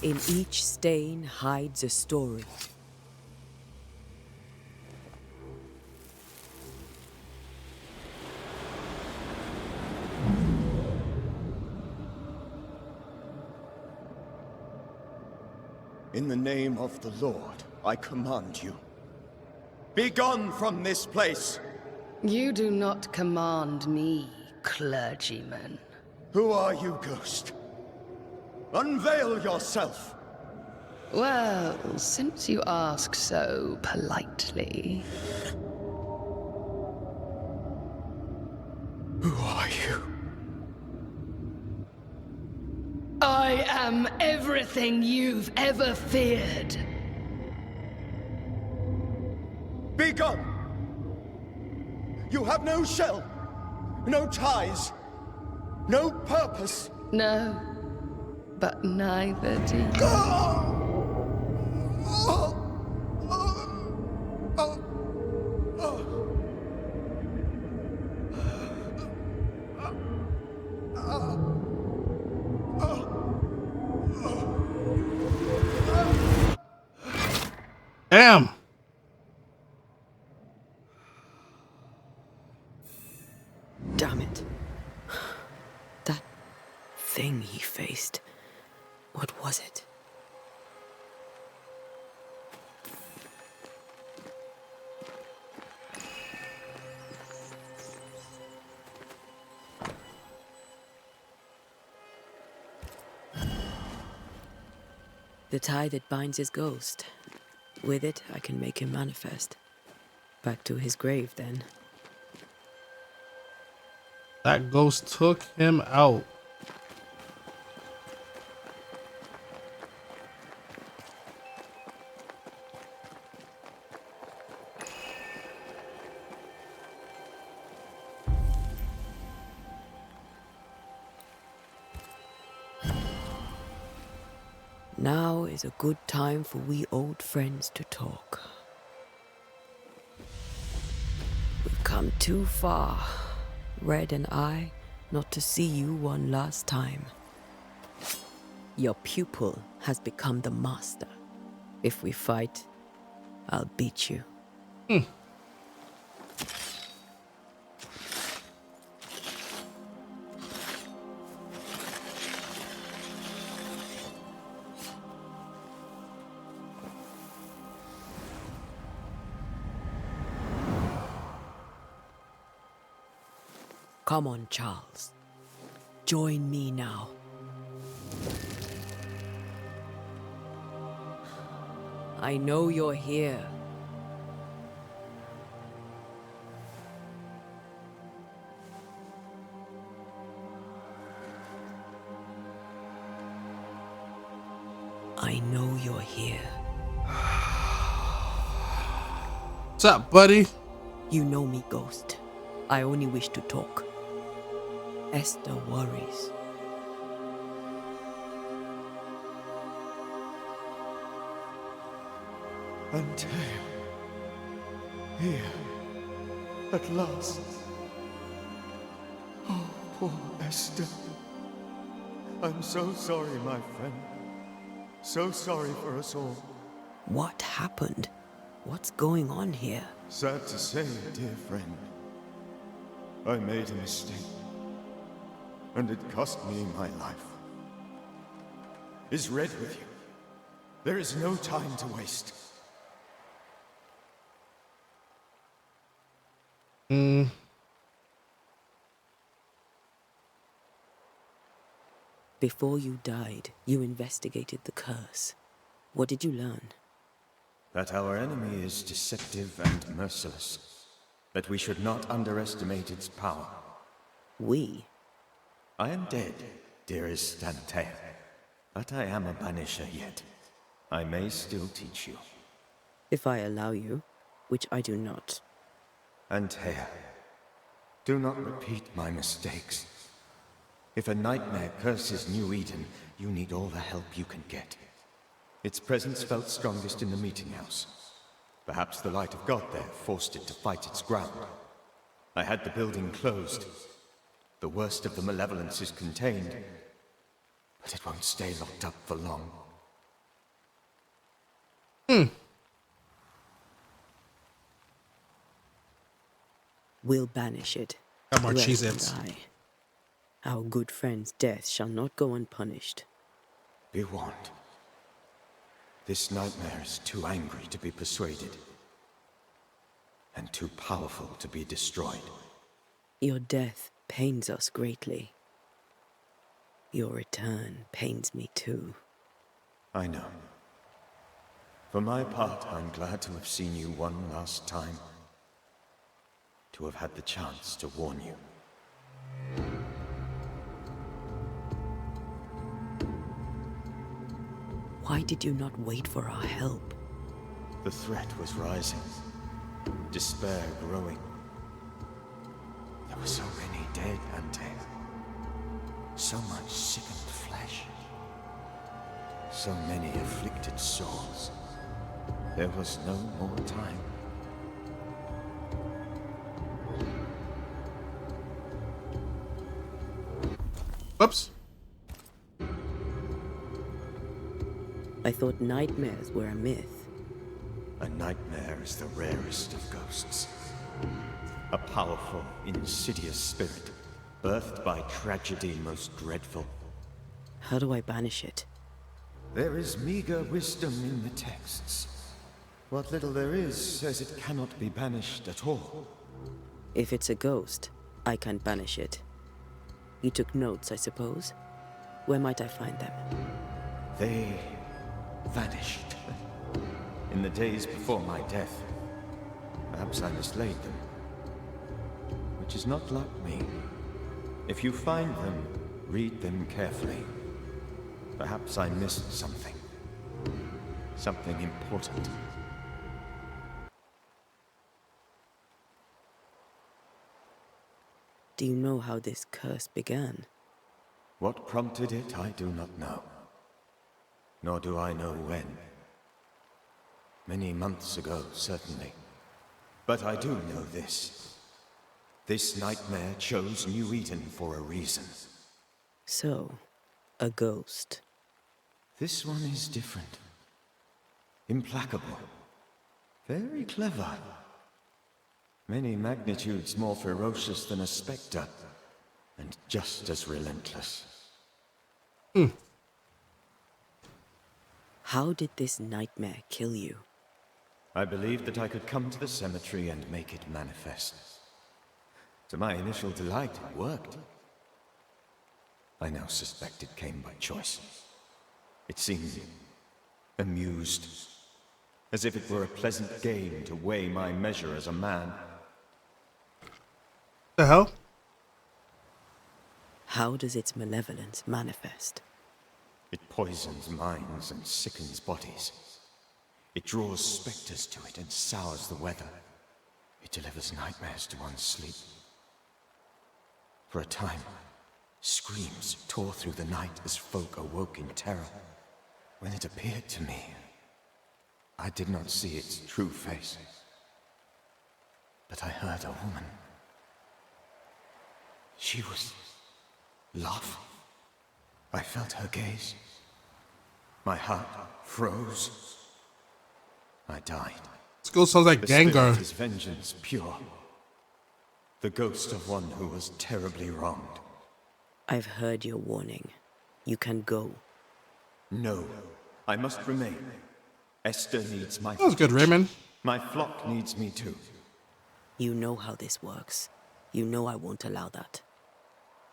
In each stain hides a story. In the name of the Lord, I command you. Be gone from this place! You do not command me, clergyman. Who are you, ghost? Unveil yourself! Well, since you ask so politely. Who are you? I am everything you've ever feared. Be gone! You have no shell, no ties, no purpose. No, but neither do you. Damn. Damn it. That thing he faced. What was it? The tie that binds his ghost. With it, I can make him manifest. Back to his grave, then. That ghost took him out. Now is a good time for we old friends to talk. We've come too far, Red and I, not to see you one last time. Your pupil has become the master. If we fight, I'll beat you. Come on, Charles. Join me now. I know you're here. I know you're here. What's up, buddy? You know me, Ghost. I only wish to talk. Esther worries. Until here, at last. Oh, poor Esther. I'm so sorry, my friend. So sorry for us all. What happened? What's going on here? Sad to say, dear friend, I made a mistake. And it cost me my life. Is Red with you? There is no time to waste. Before you died, you investigated the curse. What did you learn? That our enemy is deceptive and merciless. That we should not underestimate its power. We? I am dead, dearest Antea. But I am a Banisher yet. I may still teach you. If I allow you, which I do not. Antea, do not repeat my mistakes. If a nightmare curses New Eden, you need all the help you can get. Its presence felt strongest in the meeting house. Perhaps the light of God there forced it to fight its ground. I had the building closed. The worst of the malevolence is contained, but it won't stay locked up for long. We'll banish it. Got more Red Cheez-Its. and I. Our good friend's death shall not go unpunished. Be warned. This nightmare is too angry to be persuaded, and too powerful to be destroyed. Your death pains us greatly. Your return pains me too. I know. For my part, I'm glad to have seen you one last time. To have had the chance to warn you. Why did you not wait for our help? The threat was rising. Despair growing. There were so many dead Ante. So much sickened flesh. So many afflicted souls. There was no more time. Whoops. I thought nightmares were a myth. A nightmare is the rarest of ghosts. A powerful, insidious spirit, birthed by tragedy most dreadful. How do I banish it? There is meager wisdom in the texts. What little there is says it cannot be banished at all. If it's a ghost, I can't banish it. You took notes, I suppose? Where might I find them? They vanished. In the days before my death. Perhaps I mislaid them. Which is not like me. If you find them, read them carefully. Perhaps I missed something. Something important. Do you know how this curse began? What prompted it, I do not know. Nor do I know when. Many months ago, certainly. But I do know this. This nightmare chose New Eden for a reason. So, a ghost. This one is different. Implacable. Very clever. Many magnitudes more ferocious than a spectre, and just as relentless. How did this nightmare kill you? I believed that I could come to the cemetery and make it manifest. To my initial delight, it worked. I now suspect it came by choice. It seemed amused, as if it were a pleasant game to weigh my measure as a man. The hell? How does its malevolence manifest? It poisons minds and sickens bodies. It draws specters to it and sours the weather. It delivers nightmares to one's sleep. For a time, screams tore through the night as folk awoke in terror. When it appeared to me, I did not see its true face. But I heard a woman. She was laughing. I felt her gaze. My heart froze. I died. This ghost sounds like The Gengar. spirit is vengeance pure. The ghost of one who was terribly wronged. I've heard your warning. You can go. No, I must remain. Esther needs my That was good, Raymond. My flock needs me too. You know how this works. You know I won't allow that.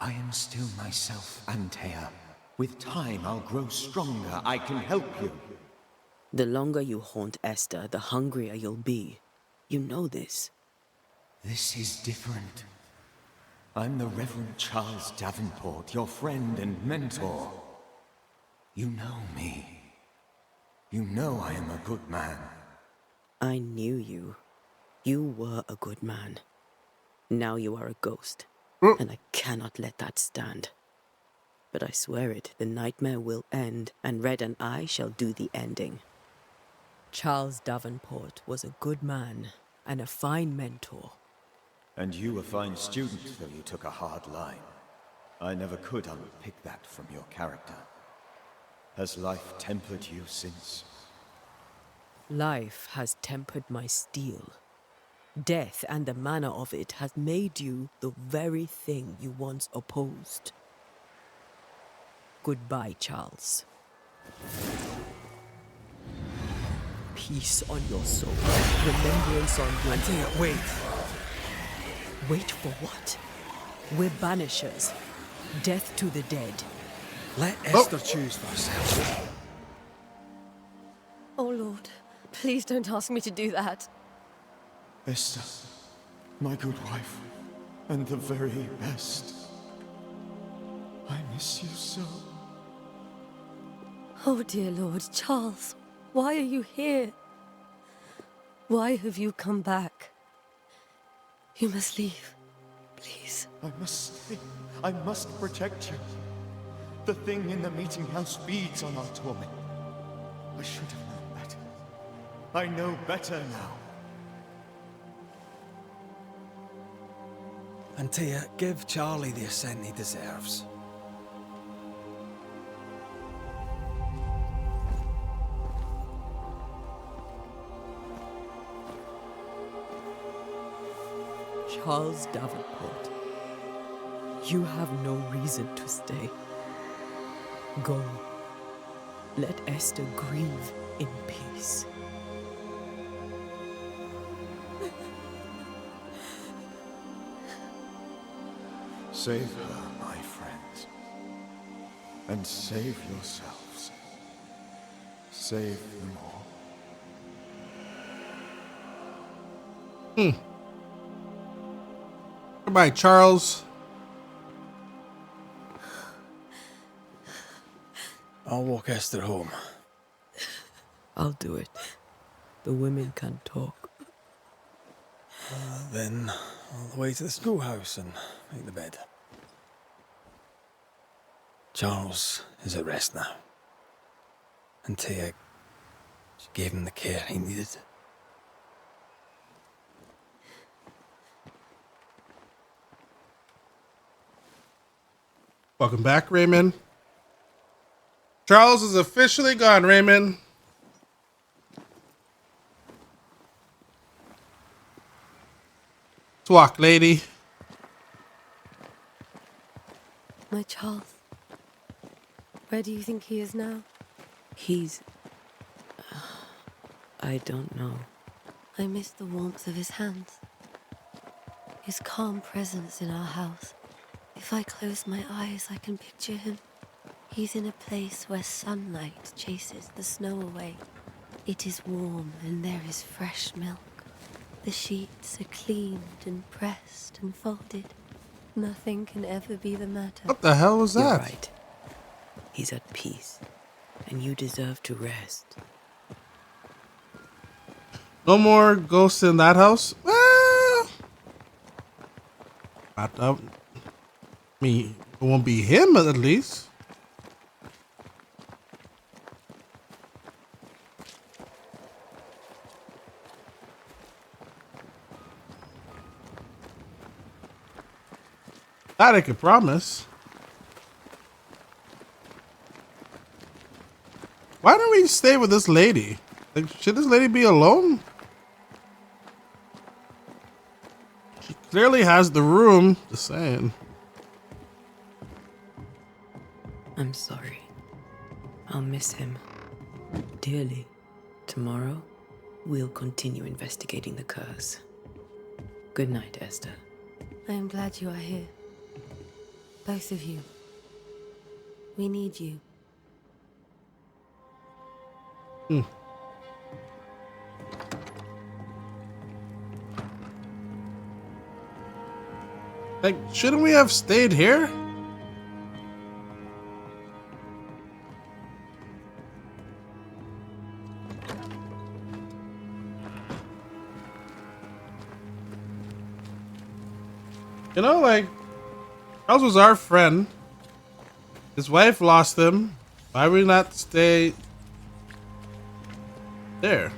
I am still myself, Antea. With time, I'll grow stronger. I can help you. The longer you haunt Esther, the hungrier you'll be. You know this. This is different. I'm the Reverend Charles Davenport, your friend and mentor. You know me. You know I am a good man. I knew you. You were a good man. Now you are a ghost, and I cannot let that stand. But I swear it, the nightmare will end, and Red and I shall do the ending. Charles Davenport was a good man and a fine mentor. And you a fine student, though you took a hard line. I never could unpick that from your character. Has life tempered you since? Life has tempered my steel. Death and the manner of it has made you the very thing you once opposed. Goodbye, Charles. Peace on your soul. Remembrance on your... Antea, wait. Wait for what? We're banishers. Death to the dead. Let Esther choose for herself. Oh, Lord. Please don't ask me to do that. Esther, my good wife, and the very best. I miss you so. Oh, dear Lord, Charles, why are you here? Why have you come back? You must leave, please. I must stay. I must protect you. The thing in the meeting house feeds on our torment. I should have known better. I know better now. Antea, give Charlie the ascent he deserves. Charles Davenport, you have no reason to stay. Go. Let Esther grieve in peace. Save her, my friends. And save yourselves. Save them all. Goodbye, Charles. I'll walk Esther home. I'll do it. The women can talk. Then all the way to the schoolhouse and make the bed. Charles is at rest now. Antea, she gave him the care he needed. Welcome back, Raymond. Charles is officially gone, Raymond. Let's walk, lady. My Charles. Where do you think he is now? He's... I don't know. I miss the warmth of his hands. His calm presence in our house. If I close my eyes, I can picture him. He's in a place where sunlight chases the snow away. It is warm and there is fresh milk. The sheets are cleaned and pressed and folded. Nothing can ever be the matter. What the hell was that? You're right. He's at peace, and you deserve to rest. No more ghosts in that house? Well, not. I mean, it won't be him at least. That I can promise. Why don't we stay with this lady? Like, should this lady be alone? She clearly has the room. Just saying. I'm sorry. I'll miss him dearly. Tomorrow, we'll continue investigating the curse. Good night, Esther. I am glad you are here. Both of you. We need you. Like, shouldn't we have stayed here? You know, like, Charles was our friend. His wife lost him. Why would we not stay there?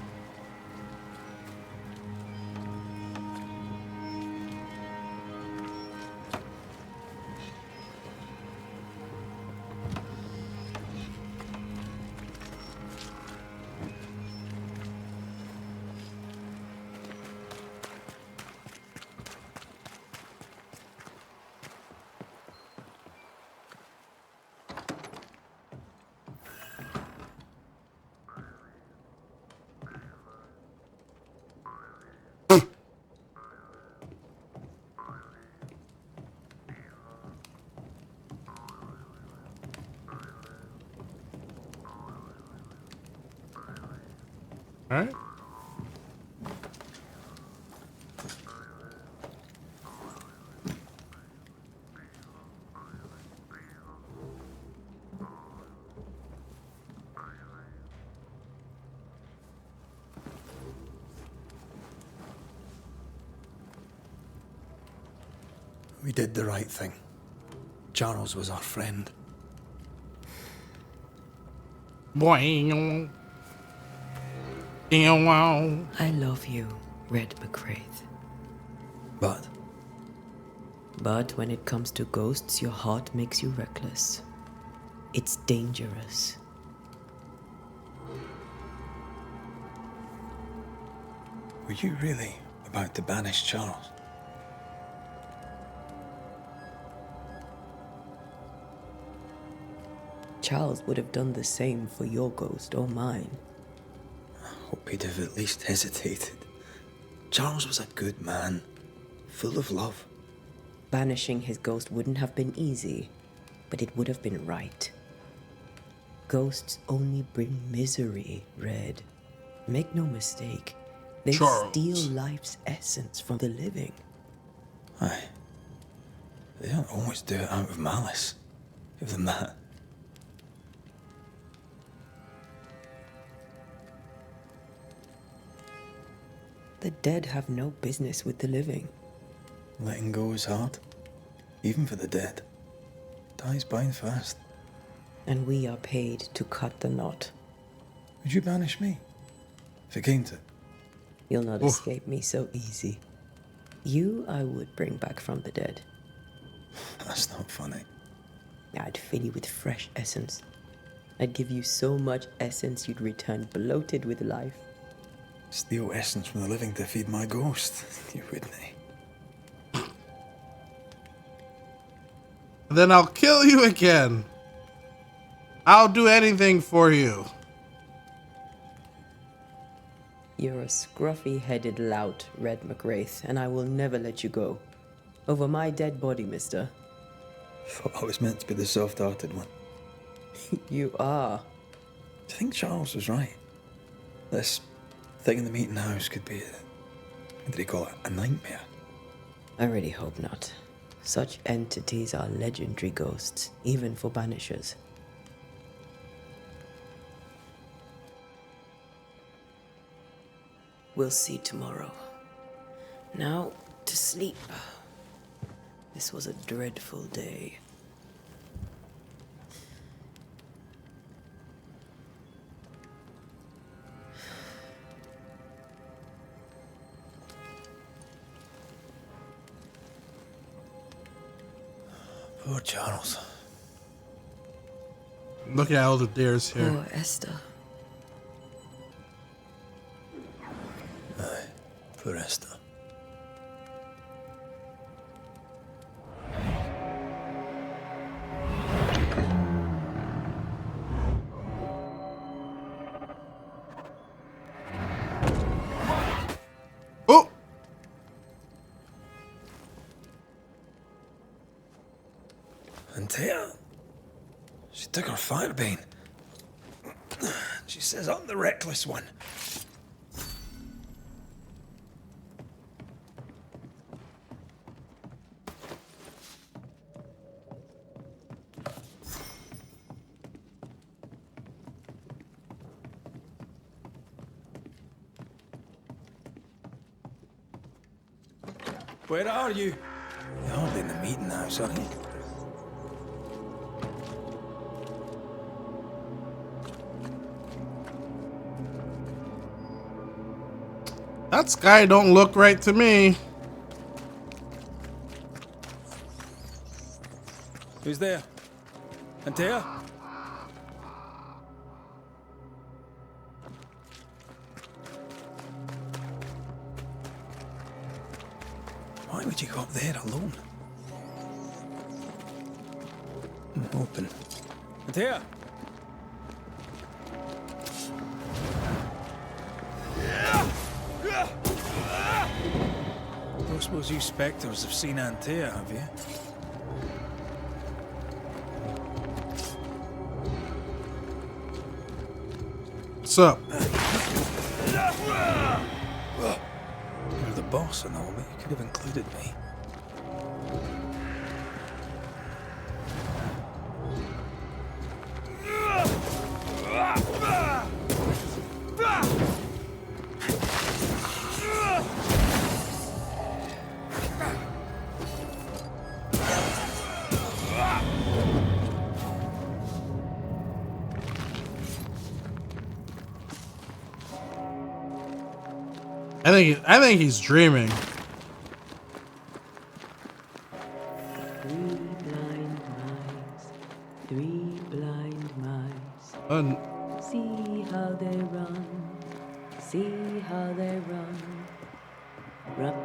All right. We did the right thing. Charles was our friend. Boing. I love you, Red McCraith. But when it comes to ghosts, your heart makes you reckless. It's dangerous. Were you really about to banish Charles? Charles would have done the same for your ghost or mine. I hope he'd have at least hesitated. Charles was a good man, full of love. Banishing his ghost wouldn't have been easy, but it would have been right. Ghosts only bring misery, Red. Make no mistake, they Charles. steal life's essence from the living. Aye. They don't always do it out of malice. Give them that. The dead have no business with the living. Letting go is hard. Even for the dead. Time's bound fast. And we are paid to cut the knot. Would you banish me? If it came to it? You'll not escape me so easy. You I would bring back from the dead. That's not funny. I'd fill you with fresh essence. I'd give you so much essence you'd return bloated with life. Steal essence from the living to feed my ghost. You wouldn't, eh? Then I'll kill you again. I'll do anything for you. You're a scruffy-headed lout, Red McWraith, and I will never let you go. Over my dead body, mister. Thought I was meant to be the soft-hearted one. You are. Do you think Charles was right? This thing in the meeting house could be what did he call it? A nightmare? I really hope not. Such entities are legendary ghosts, even for Banishers. We'll see tomorrow. Now, to sleep. This was a dreadful day. Poor Charles. Look at all the dares here. Poor Esther. Aye, poor Esther. Oh! Antea, she took her firebane. She says I'm the reckless one. Where are you? You're hardly in the meeting house, are you? That sky don't look right to me. Who's there? Antea? Why would you go up there alone? Open. Antea? Don't suppose you spectres have seen Antea, have you? What's up? You're the boss and all, but you could have included me. I think he's dreaming. Three blind mice, three blind mice. See how they run, see how they run. Run.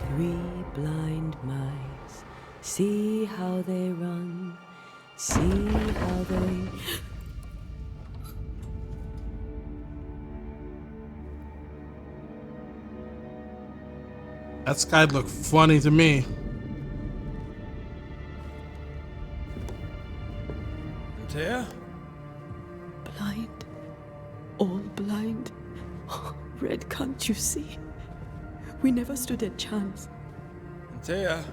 Three blind mice, see how they run, see how they... That sky looked funny to me. Antea? Blind. All blind. Red, can't you see? We never stood a chance. Antea?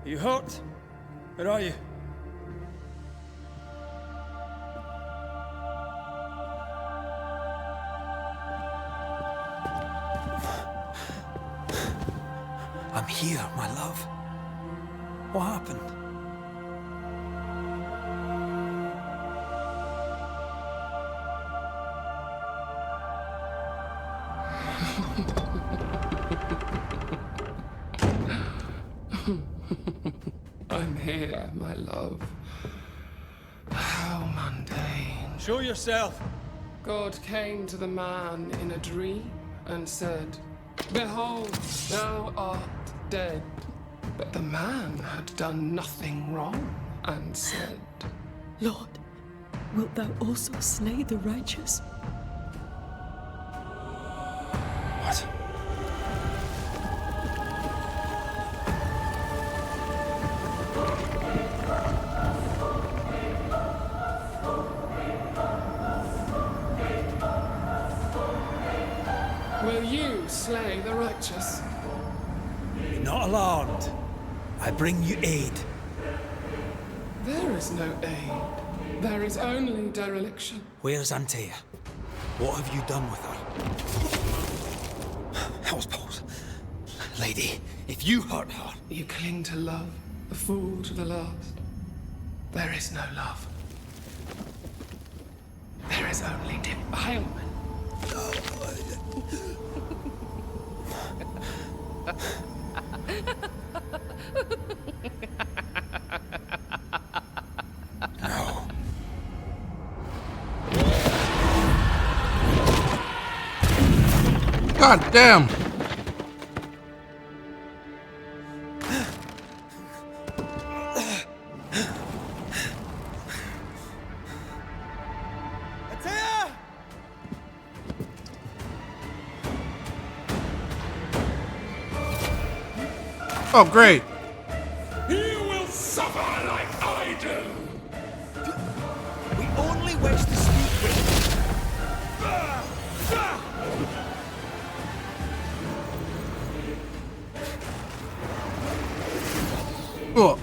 Are you hurt? Where are you? I'm here, my love. What happened? I'm here, my love. How mundane. Show yourself! God came to the man in a dream and said, "Behold, thou art dead." But the man had done nothing wrong and said, Lord, wilt thou also slay the righteous? What? "Will you slay the righteous?" Be not alarmed. I bring you aid. There is no aid. There is only dereliction. Where's Antea? What have you done with her? Hell's balls. Lady, if you hurt her... You cling to love, a fool to the last. There is no love. There is only defilement. No. God damn! Oh, great. You will suffer like I do. We only wish to speak with Oh.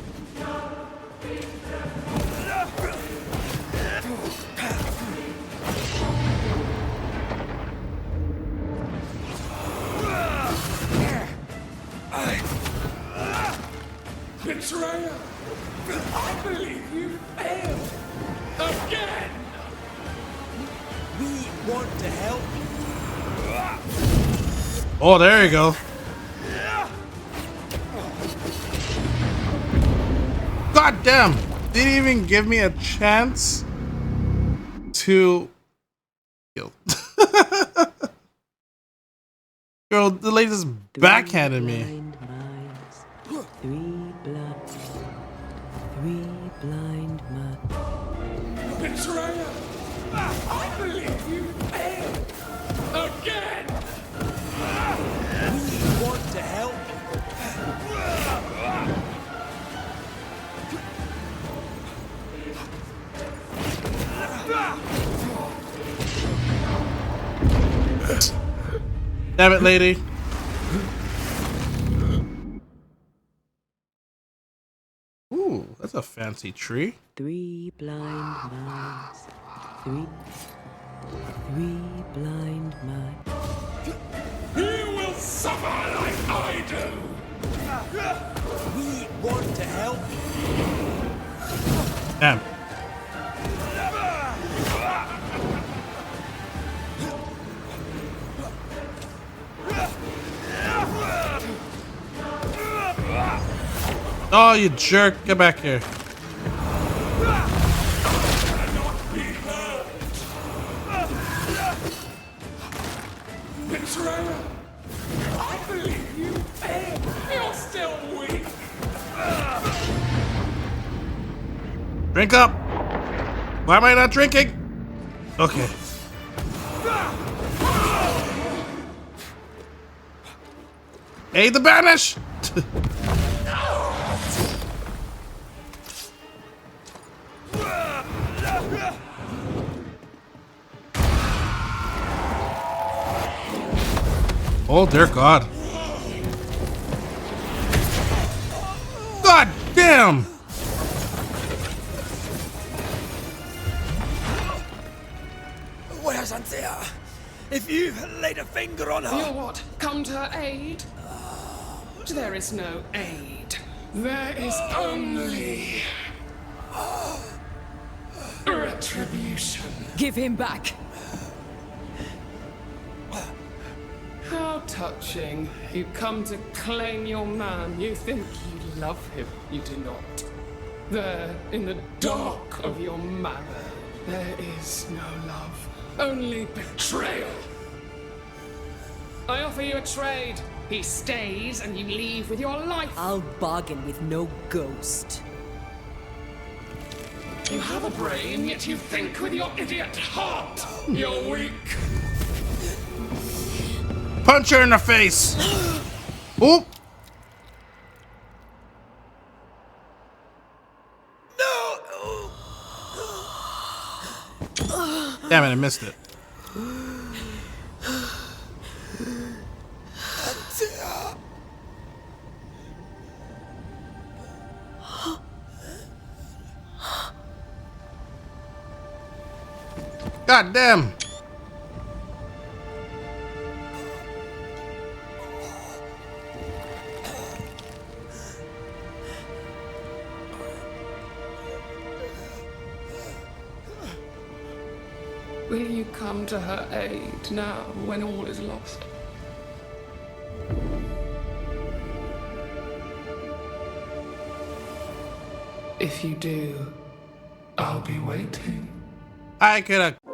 Betrayer! I believe you failed. Again! We want to help you. Oh, there you go. God damn! Didn't even give me a chance to kill. Girl, the lady just backhanded me. Three blind men. Betrayer! I believe you failed. Again! We want to help Damn it, lady. Ooh, that's a fancy tree. Three blind mice. Three blind mice. You will suffer like I do. We want to help Damn. Oh, you jerk. Get back here. Betrayer! I believe you failed. You're still weak. Drink up. Why am I not drinking? Okay. Aid the banish. Oh, dear God. God damn! Where's Anthea? If you laid a finger on her... You'll what? Come to her aid? There is no aid. There is only... retribution. Give him back. How touching. You come to claim your man. You think you love him. You do not. There, in the dark of your marrow, there is no love. Only betrayal. I offer you a trade. He stays and you leave with your life. I'll bargain with no ghost. You have a brain, yet you think with your idiot heart. You're weak. Punch her in the face. Oop. No! Damn it, I missed it. Anthea! God damn. Will you come to her aid now when all is lost? If you do, I'll be waiting. I could have